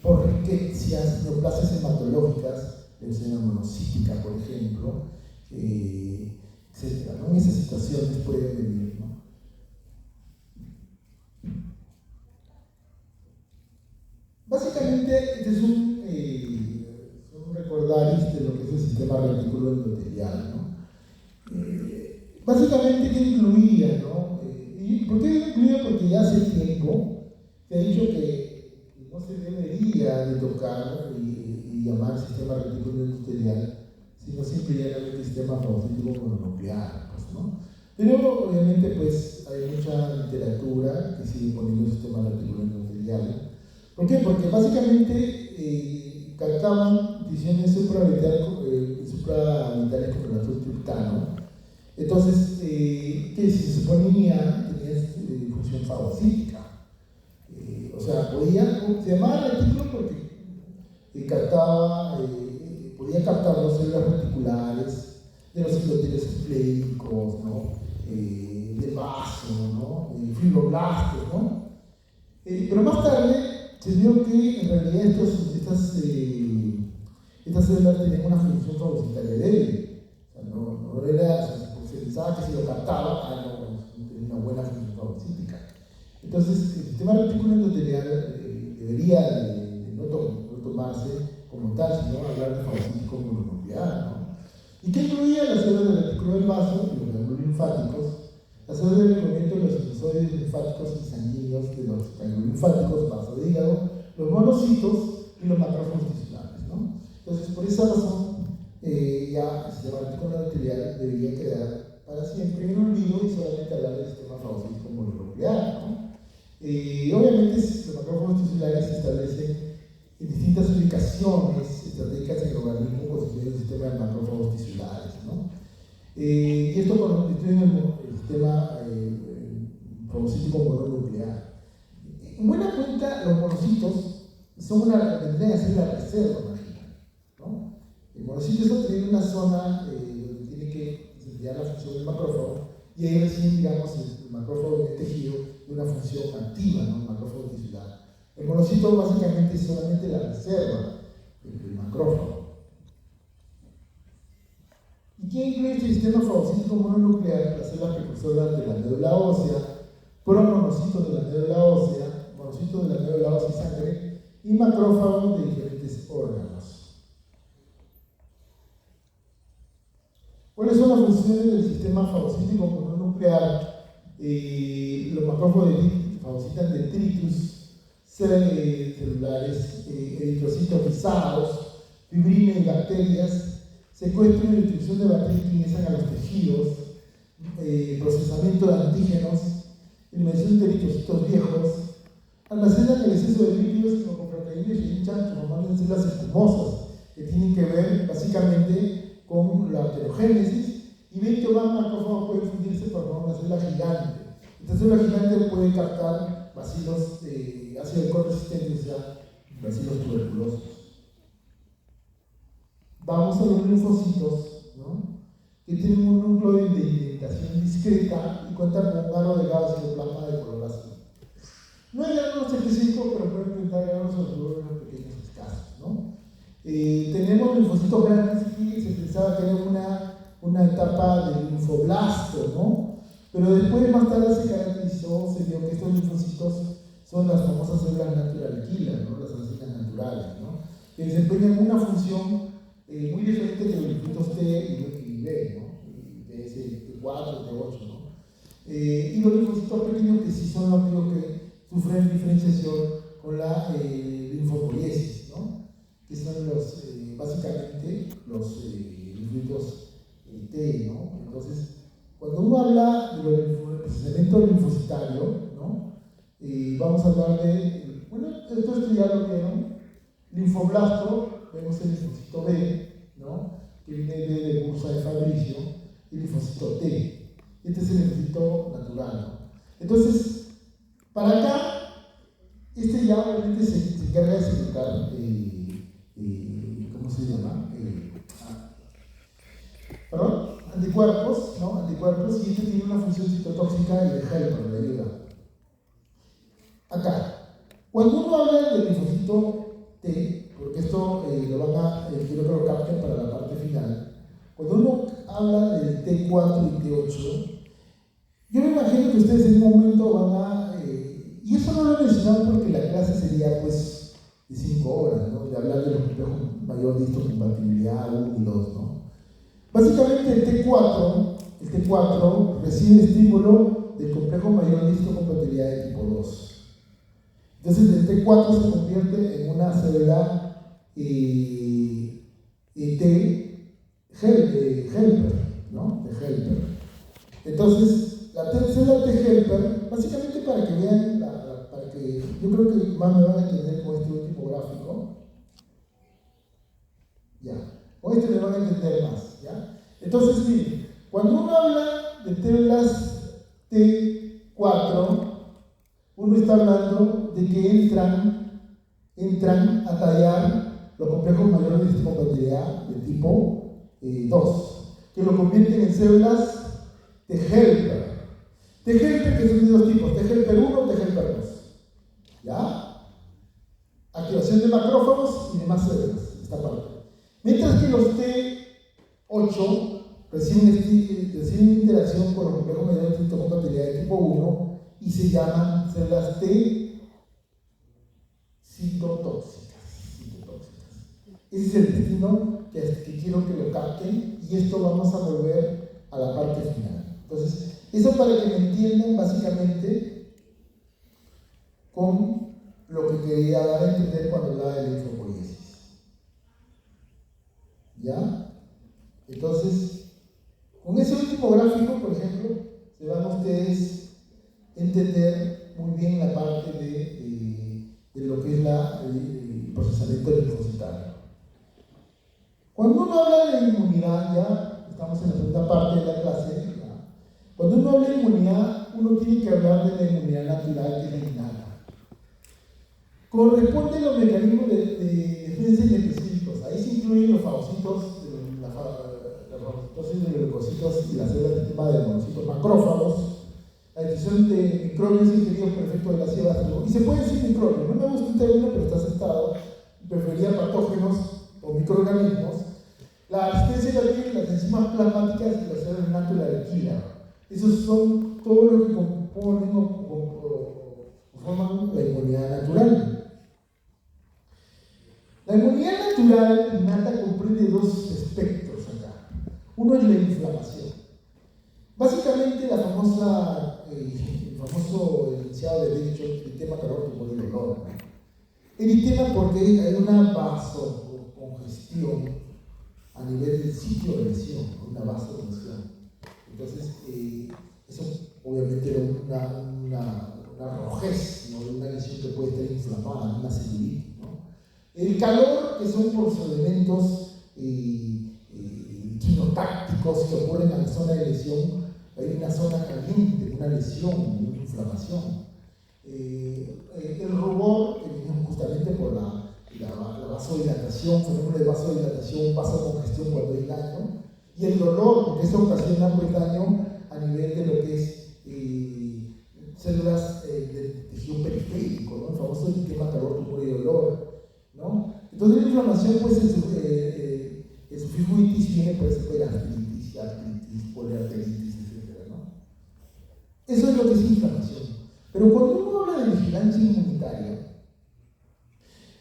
por riquecias, neoplasias hematológicas, leucemia monocítica, por ejemplo, etc., ¿no? En esas situaciones pueden venir, ¿no? Básicamente, este es un recordaris de lo que es el sistema reticulo endotelial, ¿no? Básicamente, ¿qué incluía, no? ¿Y por qué incluía? Porque ya hace tiempo se ha dicho que no se debería de tocar y llamar sistema reticulo endotelial, sino simplemente el sistema fagocítico mononuclear, pues, ¿no? Pero obviamente pues hay mucha literatura que sigue poniendo el sistema reticulo endotelial. ¿Por qué? Porque básicamente captaban visiones supravitales como la Entonces, que se suponía tenía función fagocítica. O sea, se llamaba retículo porque podía captar las células reticulares de los endotelios esplénicos, ¿no? Del vaso, ¿no? Fibroblastos, ¿no? Pero más tarde se vio que en realidad estas células tenían una función fagocitaria débil. O sea, no era, se pensaba que si lo captaba, tenía una buena función fagocítica. Entonces, el sistema reticular endotelial debería de no tomarse como tal, sino hablar de fagocítico mononuclear, ¿no? ¿Y qué incluía las células del retículo del vaso y los ganglios linfáticos? Las células de movimiento de los sinusoides linfáticos y sanguíneos de los ganglios linfáticos, vaso de hígado, los monocitos y los macrófagos tisulares, ¿no? Entonces, por esa razón, ya el sistema retículo endotelial debería quedar para siempre en un olvido y solamente hablar del sistema fagocítico mononuclear, ¿no? Obviamente, los macrófagos tisulares se establecen en distintas ubicaciones estratégicas en el organismo constituyendo el sistema de macrófagos tisulares, ¿no? Y esto constituye el sistema fagocítico mononuclear. En buena cuenta, los monocitos tendrían que ser la reserva marginal, ¿no? El monocito tiene una zona donde tiene que desempeñar la función del macrófago y ahí recién, digamos, el macrófago en el tejido tiene una función activa, ¿no? El macrófago tisular. El monocito básicamente es solamente la reserva del macrófago. ¿Y qué incluye este sistema fagocítico mononuclear? Las células precursoras de la médula ósea, promonocitos de la médula ósea, monocitos de la médula ósea y sangre, y macrófagos de diferentes órganos. ¿Cuáles son las funciones del sistema fagocítico mononuclear? Los macrófagos fagocitan detritus celulares, eritrocitos guisados, fibrina y bacterias, secuestro y distribución de bacterias que ingresan a los tejidos, procesamiento de antígenos, eliminación de eritrocitos viejos, almacenan el exceso de lípidos como proteínas y hinchan transformando en células espumosas que tienen que ver básicamente con la heterogénesis y ven que más macrófagos pueden fundirse para formar una célula gigante. Esta célula gigante puede captar bacilos ácido resistentes, o sea, bacilos tuberculosos. Vamos a los linfocitos, ¿no? Que tienen un núcleo de indentación discreta y cuentan con un aro delgado de citoplasma de color azul. No hay granos específicos, pero pueden presentar granos sobre los pequeños escasos, ¿no? Tenemos linfocitos grandes y se pensaba que era una etapa del linfoblasto, ¿no? Pero después, más tarde, se caracterizó, se vio que estos linfocitos son las famosas células natural killer, ¿no? Las asesinas naturales, ¿no? Que desempeñan una función muy diferente de los linfocitos T y B, ¿no? T4, T8, ¿no? Y los linfocitos pequeños que sí son los únicos que sufren diferenciación con la linfopoiesis, ¿no? Que son básicamente los linfocitos T, ¿no? Entonces, cuando uno habla del procesamiento linfocitario, ¿no? Vamos a hablar de, bueno, esto ya lo vieron, linfoblasto, vemos el linfocito B, ¿no? Que viene de bursa de Fabricio, y el linfocito T. Este es el linfocito natural, ¿no? Entonces, para acá, este ya obviamente se encarga de secretar, ¿cómo se llama? Perdón, anticuerpos, ¿no? Anticuerpos, y este tiene una función citotóxica y de helper, le ayuda. Acá, cuando uno habla del linfocito T, porque esto quiero que lo capten para la parte final, cuando uno habla del T4 y T8, yo me imagino que ustedes en un momento van a, y eso no lo he mencionado porque la clase sería pues de 5 horas, ¿no? De hablar de los complejos mayor histocompatibilidad 1 y 2, ¿no? Básicamente el T4 recibe estímulo del complejo mayor de histocompatibilidad de tipo 2. Entonces el T4 se convierte en una célula helper, ¿no? De helper. Entonces, la célula T helper, básicamente para que vean, para que yo creo que más me van a entender con este último gráfico. Ya, con este me van a entender más, ¿ya? Entonces, miren, Cuando uno habla de células T4, uno está hablando de que entran a tallar los complejos mayores de histocompatibilidad de tipo 2, que lo convierten en células T helper. T helper que son de dos tipos, T helper 1 T helper 2. ¿Ya? Activación de macrófagos y demás células, esta parte. Mientras que los T8 reciben interacción con los complejos mayores de histocompatibilidad de tipo 1 y se llaman células T citotóxicas. Ese es el destino que quiero que lo capten, y esto vamos a volver a la parte final. Entonces, eso para que me entiendan básicamente con lo que quería dar a entender cuando hablaba de linfopoiesis. ¿Ya? Entonces, con ese último gráfico, por ejemplo, se van a ustedes entender muy bien la parte de lo que es el procesamiento linfocitario. Cuando uno habla de inmunidad, ya estamos en la segunda parte de la clase, ¿ya? Cuando uno habla de inmunidad, uno tiene que hablar de la inmunidad natural y la innata. Corresponde a los mecanismos de defensa específicos. Ahí se incluyen los fagocitos, la fagocitosis de los leucocitos y las células del sistema de monocitos macrófagos, la detección de microbios ingeridos por efecto de la ciega, y se puede decir microbios. No me gusta el término, pero está aceptado. Prefería patógenos o microorganismos. La asistencia de la piel, las enzimas plasmáticas y las células natural killer. Esos son todo lo que componen o forman la inmunidad natural. La inmunidad natural innata comprende dos espectros acá. Uno es la inflamación. Básicamente el famoso enunciado de Derecho, eritema, calor, tumor y dolor. Eritema porque hay una vasocongestión a nivel del sitio de lesión, una vasocongestión. Entonces, eso obviamente era una rojez, ¿no? Una lesión que puede estar inflamada, una celulitis, ¿no? El calor, que son procedimientos quinotácticos que ocurren en la zona de lesión. Hay una zona caliente, una lesión, una inflamación. El rubor, que viene justamente por la vasodilatación, fenómeno de vasodilatación, vasocongestión cuando hay daño. Y el dolor, porque eso ocasiona pues, daño a nivel de lo que es células de tejido periférico, ¿no? El famoso eritema, calor, tumor y dolor, ¿no? Entonces la inflamación, pues el sufijo itis viene por ese gastritis, artritis, poliarteritis, etc., ¿no? Eso es lo que es inflamación. Pero cuando uno habla de vigilancia inmunitaria,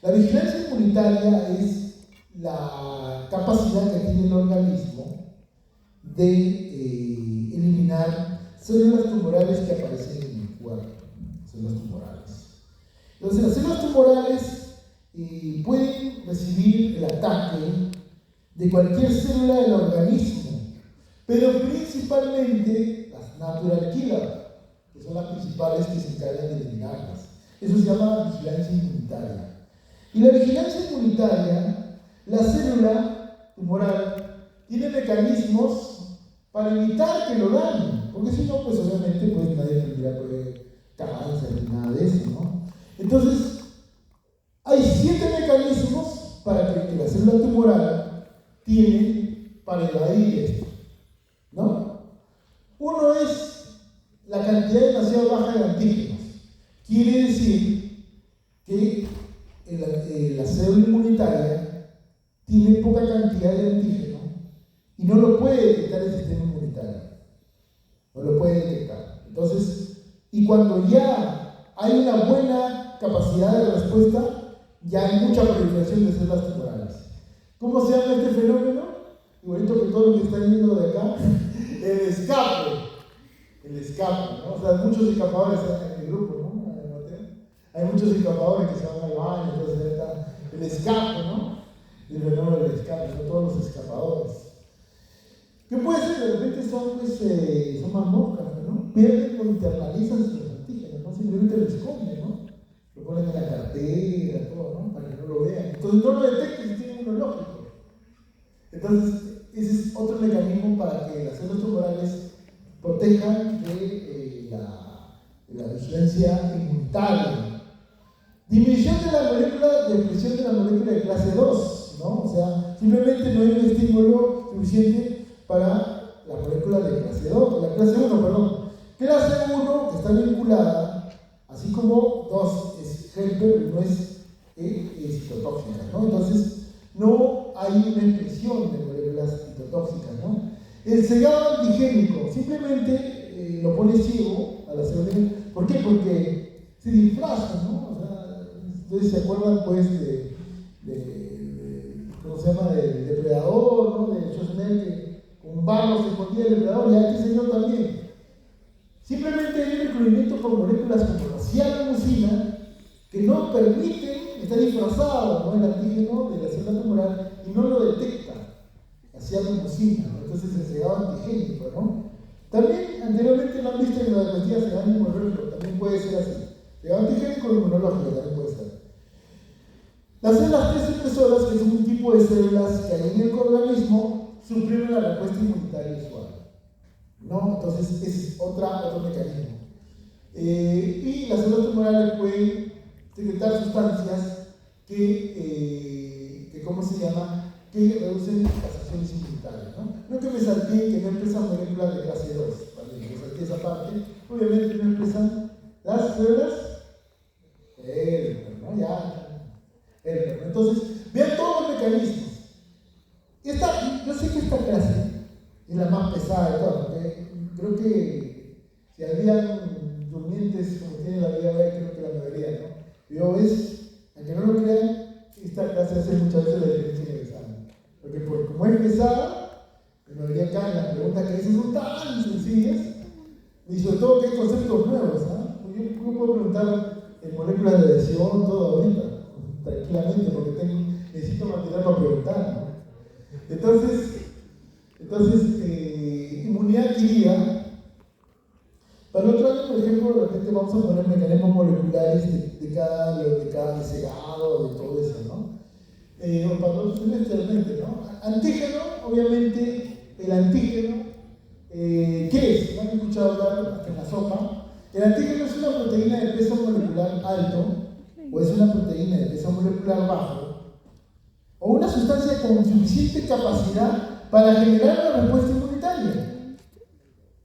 la vigilancia inmunitaria es la capacidad que tiene el organismo de eliminar células tumorales que aparecen en el cuerpo, células tumorales. Entonces, las células tumorales pueden recibir el ataque de cualquier célula del organismo, pero principalmente las natural killer, que son las principales que se encargan de eliminarlas. Eso se llama vigilancia inmunitaria. Y la vigilancia inmunitaria, la célula tumoral tiene mecanismos para evitar que lo dañen, porque si no, pues obviamente pues, nadie tendría cáncer ni nada de eso, ¿no? Entonces, hay 7 mecanismos para que la célula tumoral tiene para evadir esto, ¿no? Uno es la cantidad demasiado baja de antígenos. Quiere decir que la célula inmunitaria tiene poca cantidad de antígeno y no lo puede detectar el sistema inmunitario. No lo puede detectar. Entonces, y cuando ya hay una buena capacidad de respuesta, ya hay mucha proliferación de células tumorales. ¿Cómo se llama este fenómeno? Igualito que todo lo que están viendo de acá, el escape. El escape, ¿no? O sea, muchos escapadores en el grupo, ¿no? Hay muchos escapadores que se van al baño, entonces está el escape, ¿no? El fenómeno del escape, son todos los escapadores. ¿Qué puede ser? De repente son más moscas, ¿no? Pierden o internalizan sus antígenos, ¿no? Simplemente lo esconden, ¿no? Lo ponen en la cartera, todo, ¿no? Para que no lo vean. Entonces no lo detecten si tienen inmunológico. Entonces, ese es otro mecanismo para que las células tumorales protejan de la vigilancia inmunitaria. Disminución de la molécula de expresión de la molécula de clase 2, ¿no? O sea, simplemente no hay un estímulo suficiente para la molécula de clase 2, la clase 1, perdón. Clase 1 que está vinculada, así como 2 es helper, 1 es citotóxica, ¿no? Entonces, no hay una expresión de moléculas citotóxicas, ¿no? El cegado antigénico simplemente lo pone ciego a la célula. ¿Por qué? Porque se disfraza, ¿no? O sea, ustedes se acuerdan, pues, ¿cómo se llama? Del depredador, ¿no? De Schwarzenegger, que con un barro se escondía el depredador, y a este señor también. Simplemente hay un recubrimiento por moléculas como la cianomucina que no permiten, está disfrazado, ¿no? El antígeno de la célula tumoral y no lo detecta, la cianomucina, ¿no? Entonces el cegado antigénico, ¿no? También anteriormente lo han visto en la diagnóstica cegado inmunológico, también puede ser así. Cegado antigénico inmunológico también puede ser. Las células T supresoras, que son un tipo de células que hay en el organismo, suprimen la respuesta inmunitaria usual, ¿no? Entonces ese es otro mecanismo. Y las células tumorales pueden secretar sustancias que ¿cómo se llama? Que reducen las acciones inmunitarias, ¿no? No que me salté que no expresan moléculas de clase 2, también me salté esa parte. Obviamente no expresan las células ¿no? Entonces, vean todos los mecanismos. Yo sé que esta clase es la más pesada de todas, porque creo que si habían durmientes como tiene la vida hoy, creo que la mayoría, ¿no? Pero aunque no lo crean, esta clase hace muchas veces la diferencia en el examen. Porque como es pesada, la mayoría caen las preguntas que dicen son tan sencillas, y sobre todo que hay conceptos nuevos, ¿ah? Yo puedo preguntar en moléculas de adhesión, todo ahorita, tranquilamente, porque necesito material para preguntar, ¿no? Entonces, inmunidad adquirida. Para el otro año, por ejemplo, de repente vamos a poner mecanismos moleculares de cada cegado, de todo eso, ¿no? O para otros externamente, ¿no? Antígeno, obviamente, el antígeno, ¿qué es? ¿No han escuchado hablar hasta en la sopa? El antígeno es una proteína de peso molecular alto, o es una proteína de peso molecular bajo, o una sustancia con suficiente capacidad para generar una respuesta inmunitaria,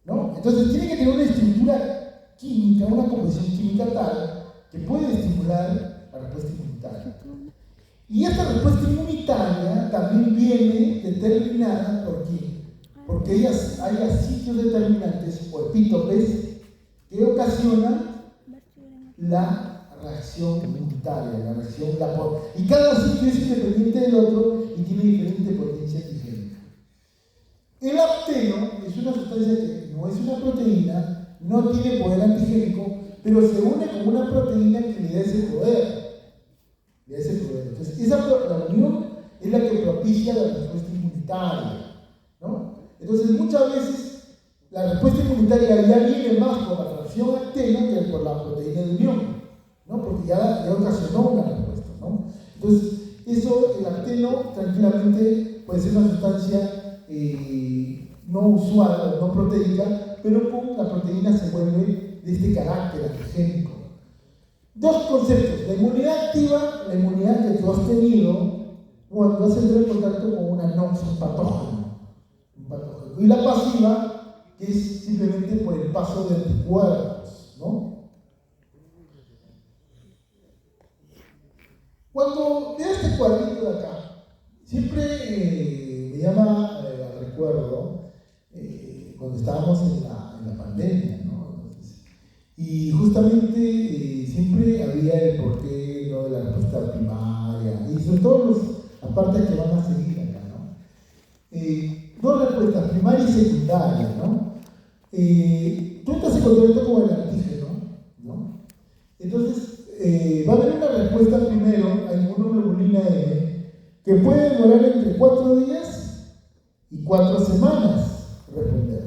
¿no? Entonces tiene que tener una estructura química, una composición química tal que puede estimular la respuesta inmunitaria. Y esta respuesta inmunitaria también viene determinada por qué? Porque hay sitios determinantes o epítopes que ocasionan la reacción inmunitaria, y cada sitio es independiente del otro y tiene diferente potencia antigénica. El apteno es una sustancia que no es una proteína, no tiene poder antigénico, pero se une con una proteína que le da ese poder. Entonces, la unión es la que propicia la respuesta inmunitaria, ¿no? Entonces, muchas veces la respuesta inmunitaria ya viene más por la fracción acteno que por la proteína de unión, ¿no? Porque ya ocasionó una respuesta, ¿no? Entonces, el acteno tranquilamente puede ser una sustancia no usual o no proteica, pero con la proteína se vuelve de este carácter antigénico. Dos conceptos: la inmunidad activa, la inmunidad que tú has tenido cuando has entrado en contacto con una nox, un patógeno, y la pasiva, que es simplemente por el paso de anticuerpos, ¿no? Cuando veo este cuadrito de acá, siempre me llama al recuerdo cuando estábamos en la pandemia, ¿no? Entonces, y justamente siempre había el porqué, ¿no? De la respuesta primaria, y sobre todo las partes que van a seguir acá, ¿no? Dos respuestas, primaria y secundaria, ¿no? Tú estás en contacto con el antígeno, ¿no? Entonces, va a haber una respuesta primero a inmunoglobulina M que puede demorar entre 4 días y 4 semanas responder.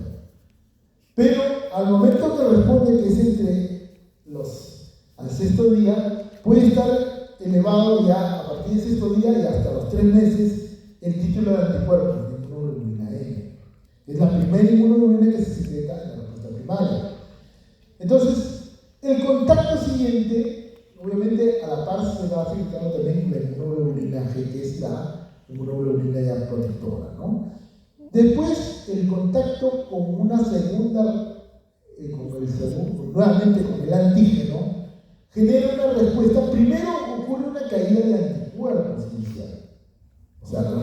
Pero al momento que responde, que es al sexto día, puede estar elevado ya a partir del sexto día y hasta los 3 meses el título de anticuerpos de inmunoglobulina M. Es la primera inmunoglobulina que se secreta en la respuesta primaria. Entonces, el contacto siguiente, obviamente a la par se va secretando también la inmunoglobulina G, que es la inmunoglobulina ya protectora, ¿no? Después, el contacto con una segunda, nuevamente con el antígeno, genera una respuesta. Primero ocurre una caída de anticuerpos inicial. O sea, la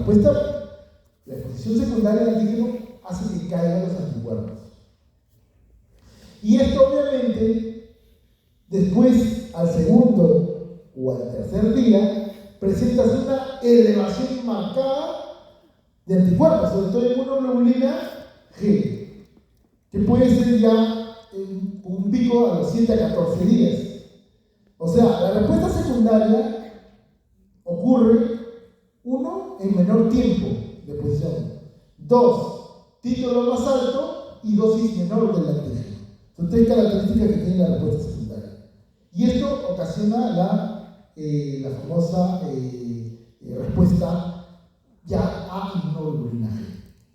exposición secundaria del antígeno hace que caigan los anticuerpos. Y esto obviamente, después, al segundo o al tercer día, presenta una elevación marcada de anticuerpos, sobre todo inmunoglobulina G, que puede ser ya un pico a los 7 a 14 días. O sea, la respuesta secundaria ocurre, uno, en menor tiempo de exposición, dos, título más alto y dosis menor del antígeno. Son 3 características que tiene la respuesta secundaria. Y esto ocasiona la famosa respuesta ya a inmunoglobulina G,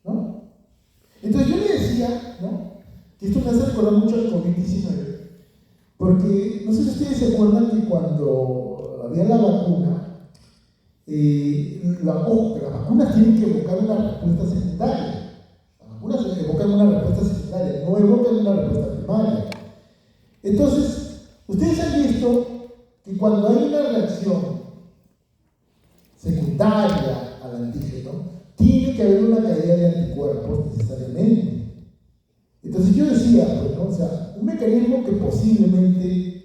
¿no? Entonces yo le decía, ¿no?, que esto me hace recordar mucho al COVID-19, porque no sé si ustedes se acuerdan que cuando había la vacuna, que las vacunas tienen que evocar una respuesta secundaria. Las vacunas evocan una respuesta secundaria, no evocan una respuesta primaria. Entonces, ustedes han visto que cuando hay una reacción secundaria al antígeno, tiene que haber una caída de anticuerpos necesariamente. Entonces yo decía, pues, ¿no?, o sea, un mecanismo que posiblemente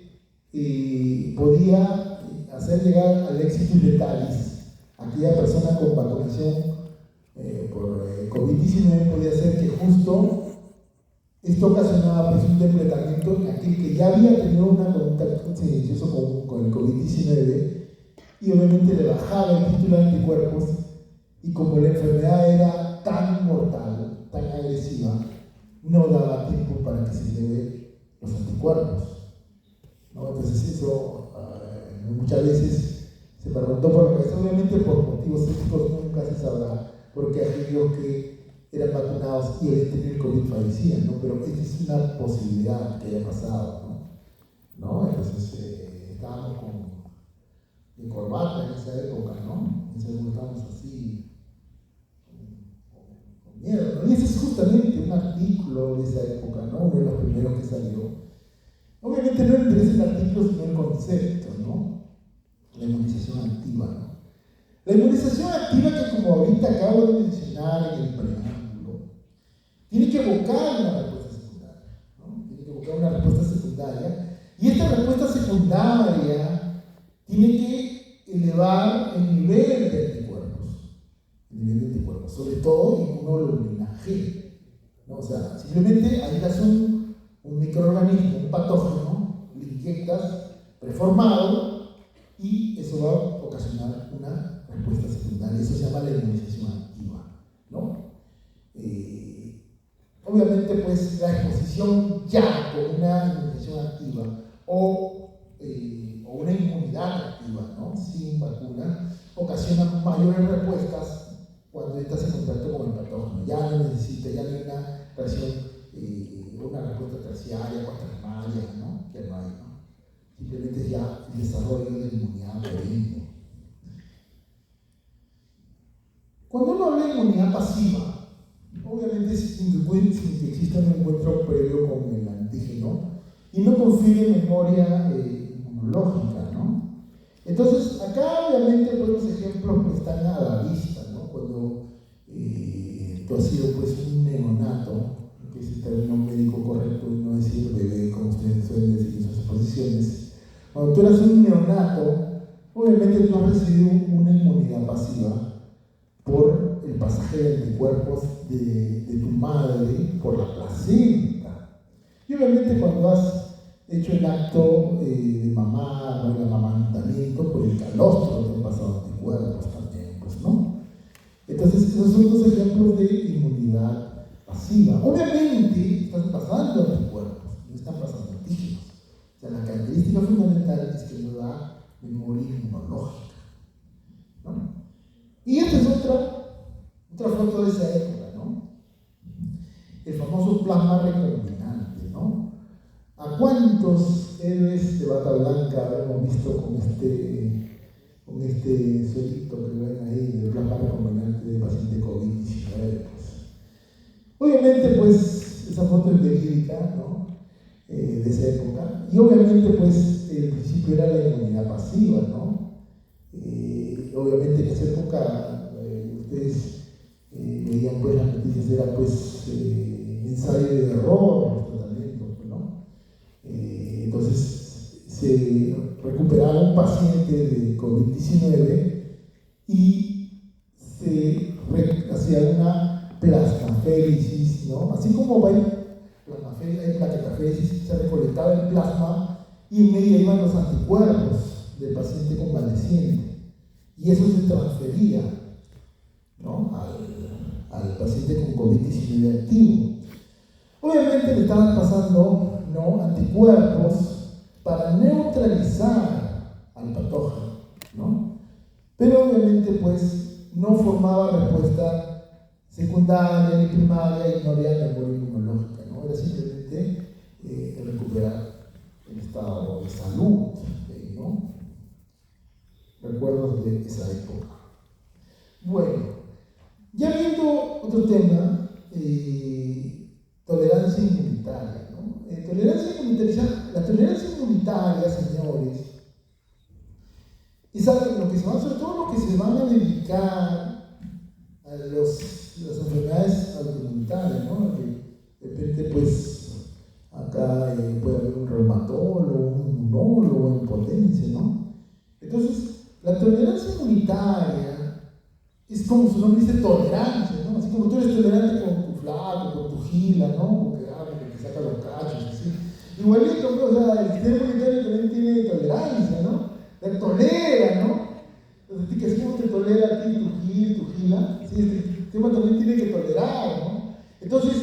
podía hacer llegar al éxito letalis a aquella persona con vacunación por COVID-19 podía ser que justo esto ocasionaba pues, un depletamiento en aquel que ya había tenido un contacto silencioso con el COVID-19 y obviamente le bajaba el título de anticuerpos, y como la enfermedad era tan mortal, tan agresiva, no daba tiempo para que se eleve los anticuerpos, ¿no? Entonces eso muchas veces se me preguntó por la cabeza, obviamente por motivos éticos nunca se sabrá, porque aquellos que eran vacunados y habían tenido el COVID fallecían, ¿no? Pero esta es una posibilidad que haya pasado, ¿no? Entonces estábamos de corbata en esa época, ¿no? En esa época estábamos así, con miedo, ¿no? Y ese es justamente un artículo de esa época, ¿no? Uno de los primeros que salió. Obviamente no me interesa el artículo, sino el concepto, ¿no? La inmunización activa, ¿no? La inmunización activa, que como ahorita acabo de mencionar en el preámbulo, tiene que evocar una respuesta secundaria, ¿no? Tiene que evocar una respuesta secundaria, y esta respuesta secundaria tiene que elevar el nivel de anticuerpos, sobre todo inmunoglobulina G, ¿no? O sea, simplemente aislas un microorganismo, un patógeno, lo inyectas preformado y eso va a ocasionar una respuesta secundaria. Eso se llama la inmunización activa, ¿no? Obviamente, pues la exposición ya con una inmunización activa o una inmunidad activa, ¿no?, sin vacuna, ocasiona mayores respuestas cuando estás en contacto con el patógeno. Ya no necesita, ya no hay una reacción, una respuesta terciaria, cuaternaria, ¿no?, que no hay, ¿no? Simplemente ya el desarrollo de la inmunidad perenne. Cuando uno habla de inmunidad pasiva, obviamente sin que exista un encuentro previo con el antígeno y no confiere memoria inmunológica, ¿no? Entonces, acá obviamente pues, los ejemplos pues, están a la vista, ¿no? Cuando tú has sido pues, un neonato, que es el término médico correcto, y no decir bebé, como ustedes suelen decir en sus exposiciones. Cuando tú eras un neonato, obviamente tú has recibido una inmunidad pasiva por el pasaje de anticuerpos de tu madre por la placenta. Y obviamente cuando has hecho el acto de mamá, ¿no?, el amamantamiento, por el calostro te han pasado anticuerpos también, pues, ¿no? Entonces, esos son dos ejemplos de inmunidad pasiva. Obviamente están pasando anticuerpos, no están pasando antígenos. O sea, la característica fundamental es que no da memoria inmunológica, ¿no? Y esta es otra foto de esa época, ¿no? el famoso plasma recombinante, ¿no? ¿A cuántos héroes de bata blanca hemos visto con este suelito que ven ahí del plasma recombinante del paciente COVID-19? Obviamente, pues, esa foto es verídica, ¿no? De esa época. Y obviamente, pues, el principio era la inmunidad pasiva, ¿no? Obviamente en esa época, ustedes veían, pues, las noticias, era, pues, ensayo de error, los tratamientos, ¿no? Entonces, se recuperaba un paciente de COVID-19 y se hacía una plasmaféresis, ¿no? Así como hay plaquetaféresis, se recolectaba el plasma y en ella iban los anticuerpos del paciente convaleciente y eso se transfería, ¿no? al paciente con COVID-19 activo. Obviamente le estaban pasando, ¿no?, anticuerpos para neutralizar al patógeno, ¿no? Pero obviamente, pues, no formaba respuesta secundaria ni primaria y no había memoria inmunológica, ¿no? Era simplemente recuperar el estado de salud, ¿no? Recuerdos de esa época. Bueno, ya viendo otro tema, tolerancia inmunitaria, ¿no? La tolerancia inmunitaria, señores, es algo lo que se va, sobre todo lo que se van a dedicar a las enfermedades autoinmunitarias, ¿no? De repente, pues, acá puede haber un reumatólogo, un inmunólogo en potencia, ¿no? Entonces, la tolerancia inmunitaria es como su nombre dice, tolerancia, ¿no? Así como tú eres tolerante con tu flaco, con tu gila, ¿no? Porque te saca los cachos, así. Igualito, ¿no? O sea, el sistema inmunitario también tiene tolerancia, ¿no? La tolera, ¿no? Entonces, así como te tolera a ti tu gila, ¿sí? Este sistema también tiene que tolerar, ¿no? Entonces,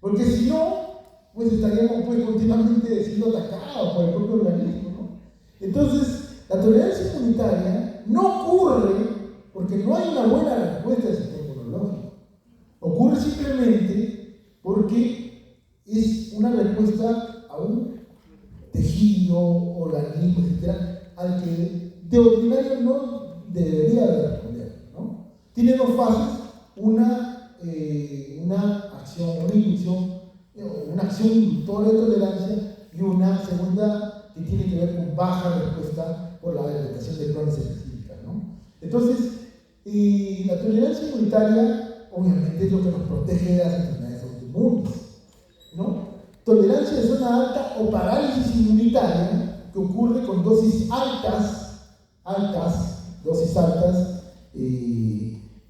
porque si no, pues estaríamos, pues, continuamente siendo atacados por el propio organismo, ¿no? Entonces, la tolerancia inmunitaria no ocurre porque no hay una buena respuesta del sistema inmunológico. Ocurre simplemente porque es una respuesta a un tejido, organismo, etc., al que de ordinario no debería de responder, ¿no? Tiene dos fases, una acción, una inducción, una acción inductora de tolerancia y una segunda que tiene que ver con baja respuesta por la detectación de clones específicas, ¿no? Entonces, la tolerancia inmunitaria obviamente es lo que nos protege de las enfermedades autoinmunes, ¿no? Tolerancia de zona alta o parálisis inmunitaria que ocurre con dosis altas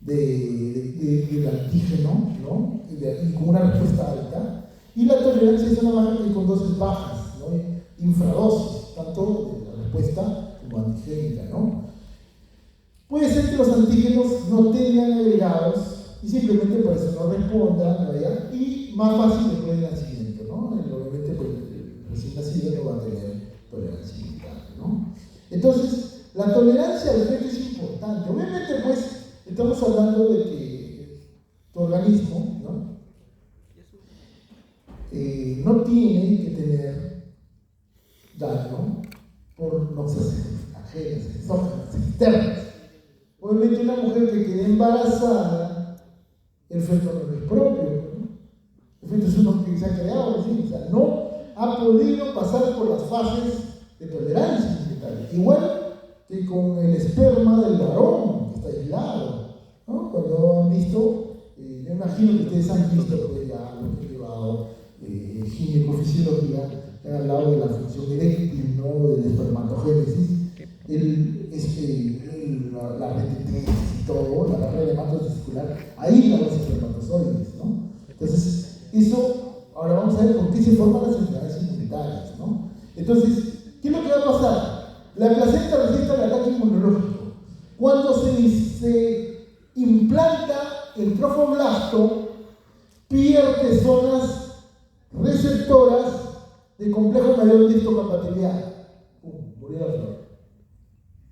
del antígeno, ¿no? Y con una respuesta alta, y la tolerancia de zona baja que con dosis bajas, ¿no? Infradosis, tanto de la respuesta como antigénica, ¿no? Puede ser que los antígenos no tengan agregados y simplemente por eso no respondan, ¿no? Y más fácil después del nacimiento, ¿no? Obviamente, pues, el recién nacido no va a tener tolerancia inmunitaria, ¿no? Entonces, la tolerancia al efecto es importante. Obviamente, pues, estamos hablando de que tu organismo, ¿no? No tiene que tener daño por noxias ajenas, exógenas, externas. Obviamente una mujer que quede embarazada, el feto no es propio, ¿no? El feto es uno que se ha creado, ¿sí? O sea, no ha podido pasar por las fases de tolerancia inmunitaria. Igual que con el esperma del varón, que está aislado, ¿no? Cuando han visto, yo imagino que ustedes han visto, pues, ya lo que he llevado, ginecofisiología, han hablado de la función eréctil, ¿no? De la espermatogénesis, la retetesis y todo, la barrera de manto testicular, aísla los espermatozoides, ¿no? Entonces, eso, ahora vamos a ver por qué se forman las enfermedades inmunitarias, ¿no? Entonces, ¿qué es lo que va a pasar? La placenta resiste al ataque inmunológico. Cuando se implanta el trofoblasto, pierde zonas receptoras de complejo mayor de histocompatibilidad. Murió la flor.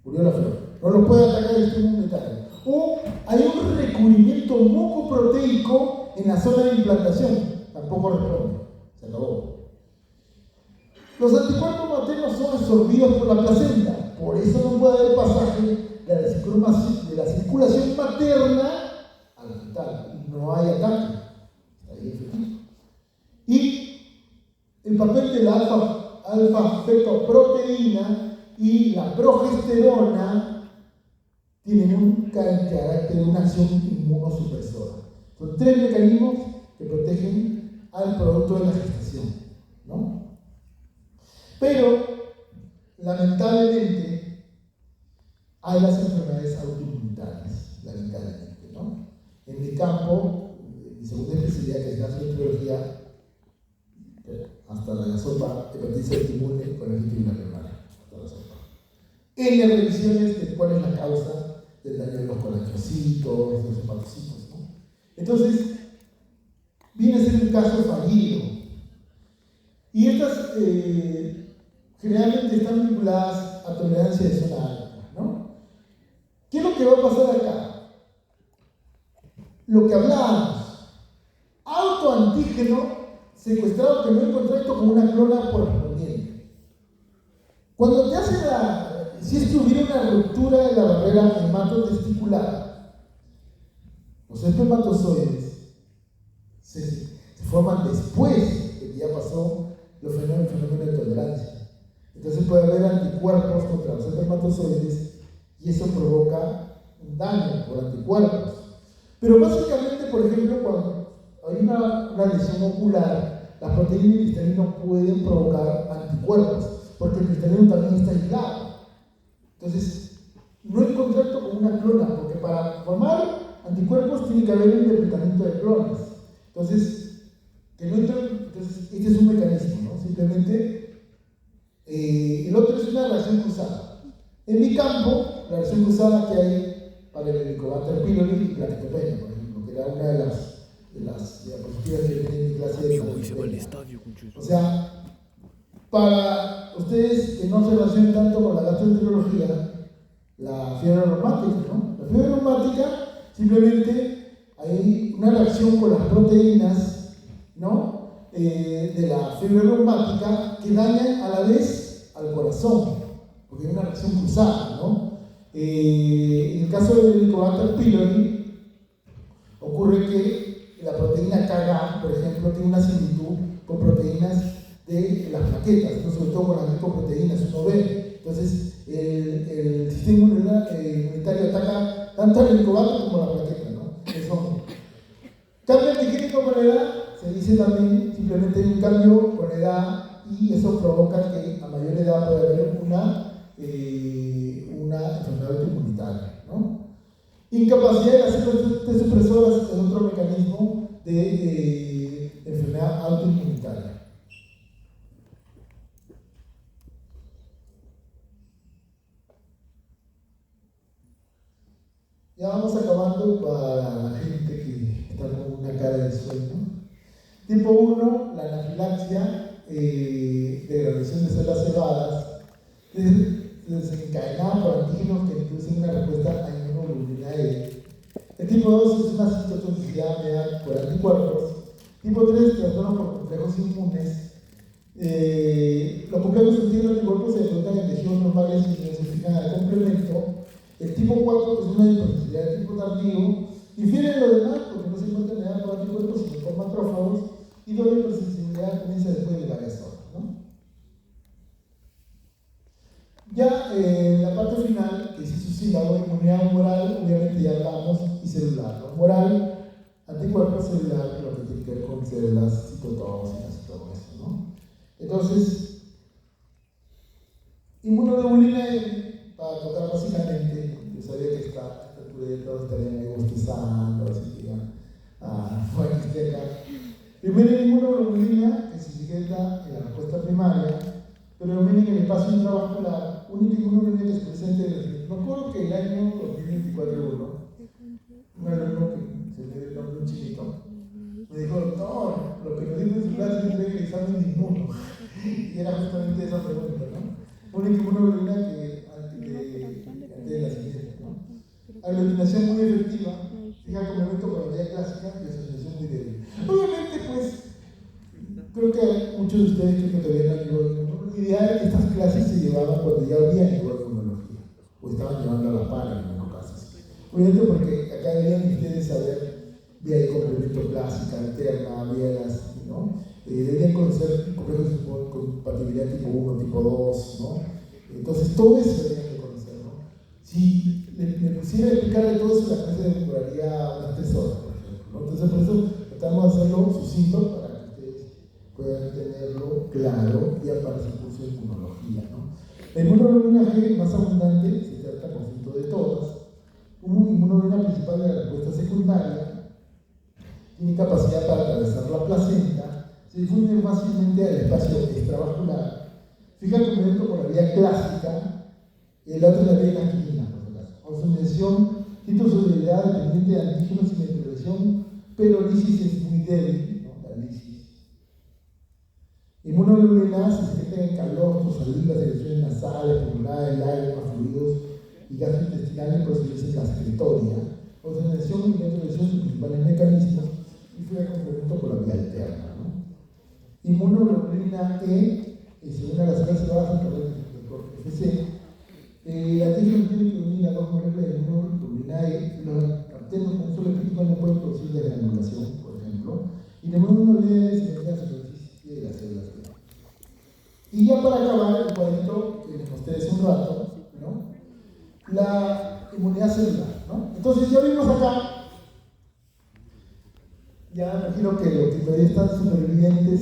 Murió la flor. No lo puede atacar el sistema inmunitario. O hay un recubrimiento mucoproteico en la zona de implantación. tampoco responde, se acabó. Los anticuerpos maternos son absorbidos por la placenta, por eso no puede haber pasaje de la circulación materna a la fetal, y no hay ataque, está ahí el fetal. Y el papel de la alfa-fetoproteína y la progesterona tienen un carácter de una acción inmunosupresora. Son tres mecanismos que protegen al producto de la gestación, ¿no? Pero, lamentablemente, hay las enfermedades autoinmunitarias, lamentablemente, ¿no? En mi campo, mi segunda especialidad, que es gastroenterología, hasta la sopa, hepatitis autoinmune con la fístula primaria, hasta la sopa. En las revisiones de cuál es la causa del daño de los colangiocitos, de los hepatocitos, ¿no? Entonces, viene a ser un caso fallido. Y estas generalmente están vinculadas a tolerancia de zona alta, ¿no? ¿Qué es lo que va a pasar acá? Lo que hablábamos, autoantígeno secuestrado que no hay contacto con una clona correspondiente. Cuando te hace si es que hubiera una ruptura de la barrera hematotesticular, los espermatozoides se forman después de que ya pasó el fenómeno de tolerancia. Entonces puede haber anticuerpos contra los espermatozoides y eso provoca un daño por anticuerpos. Pero básicamente, por ejemplo, cuando hay una lesión ocular, las proteínas del cristalino pueden provocar anticuerpos, porque el cristalino también está aislado. Entonces, no hay contacto con una clona, porque para formar anticuerpos tiene que haber un depletamiento de clonas. Entonces, este es un mecanismo, ¿no? Simplemente, el otro es una reacción cruzada. En mi campo, la reacción cruzada que hay para el Helicobacter pylori y Plaquetopenia, por ejemplo, que era una de las diapositivas que tenía en mi clase de Plaquetopenia. O sea, para ustedes que no se relacionen tanto con la gastroenterología, la fiebre reumática, ¿no? La fiebre reumática simplemente hay una reacción con las proteínas, ¿no? De la fiebre reumática que dañan a la vez al corazón, porque hay una reacción cruzada, ¿no? En el caso del Helicobacter pylori ocurre que la proteína Kg, por ejemplo, tiene una similitud con proteínas de las plaquetas, ¿no? Sobre todo con las lipoproteínas 1B. Entonces, el sistema inmunitario ataca tanto al Helicobacter como a la plaqueta, ¿no? Que son cambio antigénico con la edad, se dice también simplemente un cambio con la edad y eso provoca que a mayor edad puede haber una enfermedad autoinmunitaria, ¿no? Incapacidad de las células T supresoras es otro mecanismo de enfermedad autoinmunitaria. Ya vamos acabando para la gente que está con una cara de sueño. Tipo 1, la anafilaxia, degradación de células cebadas, desencadenada por antígenos que inducen una respuesta a inmunoglobulina E. El tipo 2 es una citotoxicidad mediada por anticuerpos. Tipo 3, trastorno por complejos inmunes. Los complejos de anticuerpos se encuentran en tejidos normales y se fijan al complemento. El tipo 4 es una hipersensibilidad de tipo tardío. Difiere de lo demás porque no se encuentra mediada por anticuerpos sino por macrófagos. Y doble hipersensibilidad comienza después de varias horas, ¿no? Ya en la parte final, que es su sílabo, inmunidad humoral, obviamente ya hablamos, y celular. ¿No? Humoral, anticuerpo celular, lo que tiene que ver con células citotóxicas y todo eso, ¿no? Entonces, inmunoglobulina para tocar básicamente, yo sabía que esta altura de todos estarían bostezando, así que ya, bueno, que esté acá. Primero inmunoglobulina, que se etiqueta en la respuesta primaria, pero miren en el espacio intravascular, única inmunoglobulina que se presenta en el. Me acuerdo que el año 2024 un alumno que se le dio el nombre un chiquito, me dijo, doctor, lo que nos dijo en su clase es el examen de inmuno. Y era justamente esa pregunta, ¿no? Única inmunoglobulina que ante la siguiente, ¿no? Aglutinación muy efectiva, fija complemento con la vía clásica y asociación muy débil. Obviamente, pues, creo que muchos de ustedes creo que todavía no llegó el mundo. Lo ideal es que estas clases se llevaban cuando ya había llegado la inmunología, o estaban llevando a la par en algunos casos. Obviamente porque acá deberían ustedes saber vía de complemento clásica, alterna, vías, ¿no? Deberían conocer complejos de compatibilidad tipo 1, tipo 2, ¿no? Entonces todo eso deberían de conocer, ¿no? Si me pusiera a explicarle todo eso, la clase demoraría unas 3 horas, por ejemplo, ¿no? Entonces por eso tratamos de hacerlo sucinto para que ustedes puedan tenerlo claro ya para ese curso de inmunología, ¿no? La inmunoglobulina G más abundante, 70% de todas, una inmunoglobulina principal de la respuesta secundaria, tiene capacidad para atravesar la placenta, se difunde fácilmente al espacio extravascular, fija el complemento por la vía clásica, y el otro es la vía inquilina, por si acaso. Concentración, citosolubilidad dependiente de antígenos y metabolización, pero lisis es muy débil, ¿no? La lisis. Inmunoglobulina se secreta en calostros, saliva, secreciones nasales, pulmonares, lágrimas, fluidos y gastrointestinales procedentes en la secretoria. Concentración y metabolización son principales mecanismos y fue complemento por la vía alterna, ¿no? Inmunoglobulina E, según las clases bajas por FC, el antígeno tiene que unir a 2 moléculas de inmunoglobulina E, los antenos con un solo crítico no pueden producir desgranulación, por ejemplo, y la inmunoglobulina E se mete a la superficie de las células B. Y ya para acabar el cuadrito que les mostré hace un rato, ¿no? La inmunidad celular, ¿no? Entonces ya vimos acá. Ya me imagino que los que todavía están supervivientes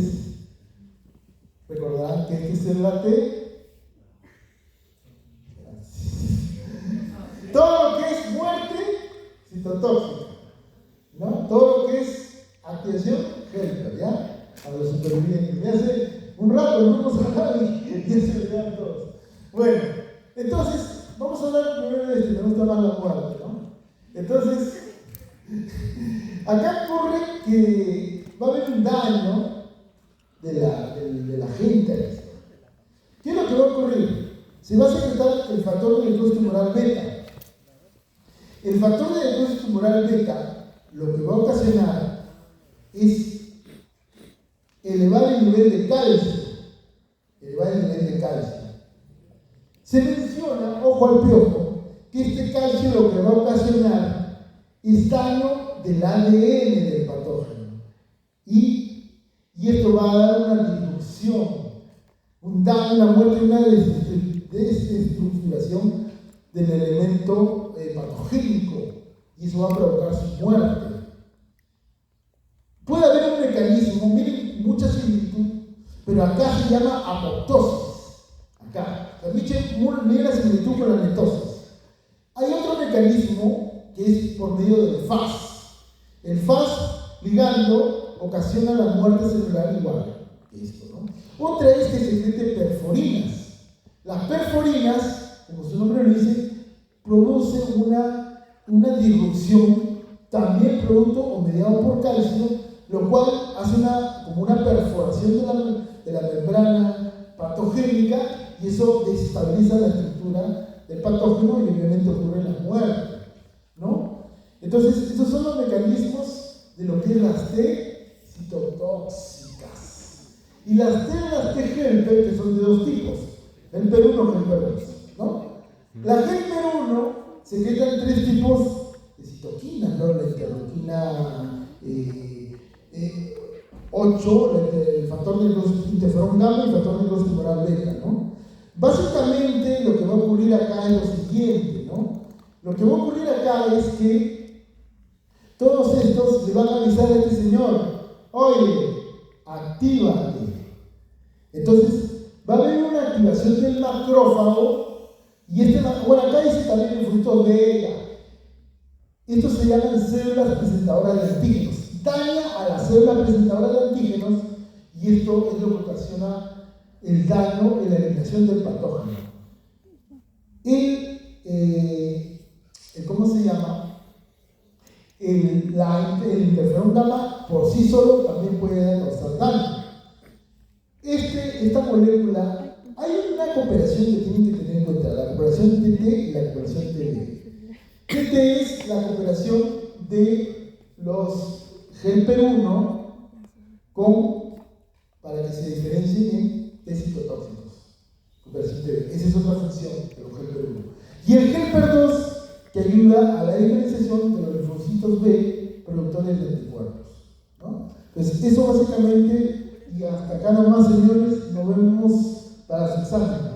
recordarán que este es célula T. Todo lo que es muerte, citotóxica, ¿no? Todo lo que es activación, helper, ¿ya? A los supervivientes. Me hace un rato, no hemos hablado y ya se olvidaron todos. Bueno, entonces, vamos a hablar primero de me gusta más la muerte, ¿no? Entonces, acá ocurre que va a haber un daño de la gente. ¿Qué es lo que va a ocurrir? Se va a secretar el factor de necrosis tumoral beta. El factor de necrosis tumoral beta lo que va a ocasionar es elevar el nivel de calcio. Se menciona, ojo al piojo, que este calcio lo que va a ocasionar es daño del ADN del patógeno. Y esto va a dar una disrupción, un daño, una muerte, una desestructuración del elemento patogénico. Y eso va a provocar su muerte. Puede haber un mecanismo, miren, mucha similitud, pero acá se llama apoptosis. Acá. Miren la similitud con la netosis. Hay otro mecanismo que es por medio del FAS. El FAS ligando ocasiona la muerte celular igual que esto, ¿no? Otra es que secrete perforinas. Las perforinas, como su nombre lo dice, producen una disrupción, también producto o mediado por calcio, lo cual hace como una perforación de la membrana patogénica y eso desestabiliza la estructura del patógeno y obviamente ocurre la muerte, ¿no? Entonces, esos son los mecanismos de lo que es las T citotóxicas. Y las T helper, que son de 2 tipos, helper 1 y helper 2, ¿no? La helper 1 secretan 3 tipos de citoquinas, ¿no? La interleuquina 8, el factor de interferón gamma y el factor de necrosis tumoral beta, ¿no? Básicamente lo que va a ocurrir acá es lo siguiente, ¿no? Lo que va a ocurrir acá es que todos estos le van a avisar a este señor, oye, actívate. Entonces, va a haber una activación del macrófago y bueno, acá dice también el fruto beta. Estos se llaman células presentadoras de antígenos. Daña a las células presentadoras de antígenos y esto es lo que ocasiona el daño en la eliminación del patógeno. ¿Cómo se llama? El interferón gamma por sí solo también puede causar daño. Esta molécula, hay una cooperación que tienen que tener en cuenta, la cooperación TT y la cooperación TB. TT es la cooperación de los helper 1 para para que se diferencien en citotóxicos. Esa es otra función del helper 1. Y el helper 2, que ayuda a la diferenciación de los linfocitos B productores de anticuerpos, ¿no? Entonces, eso básicamente, y hasta acá nomás, señores, nos vemos para su examen.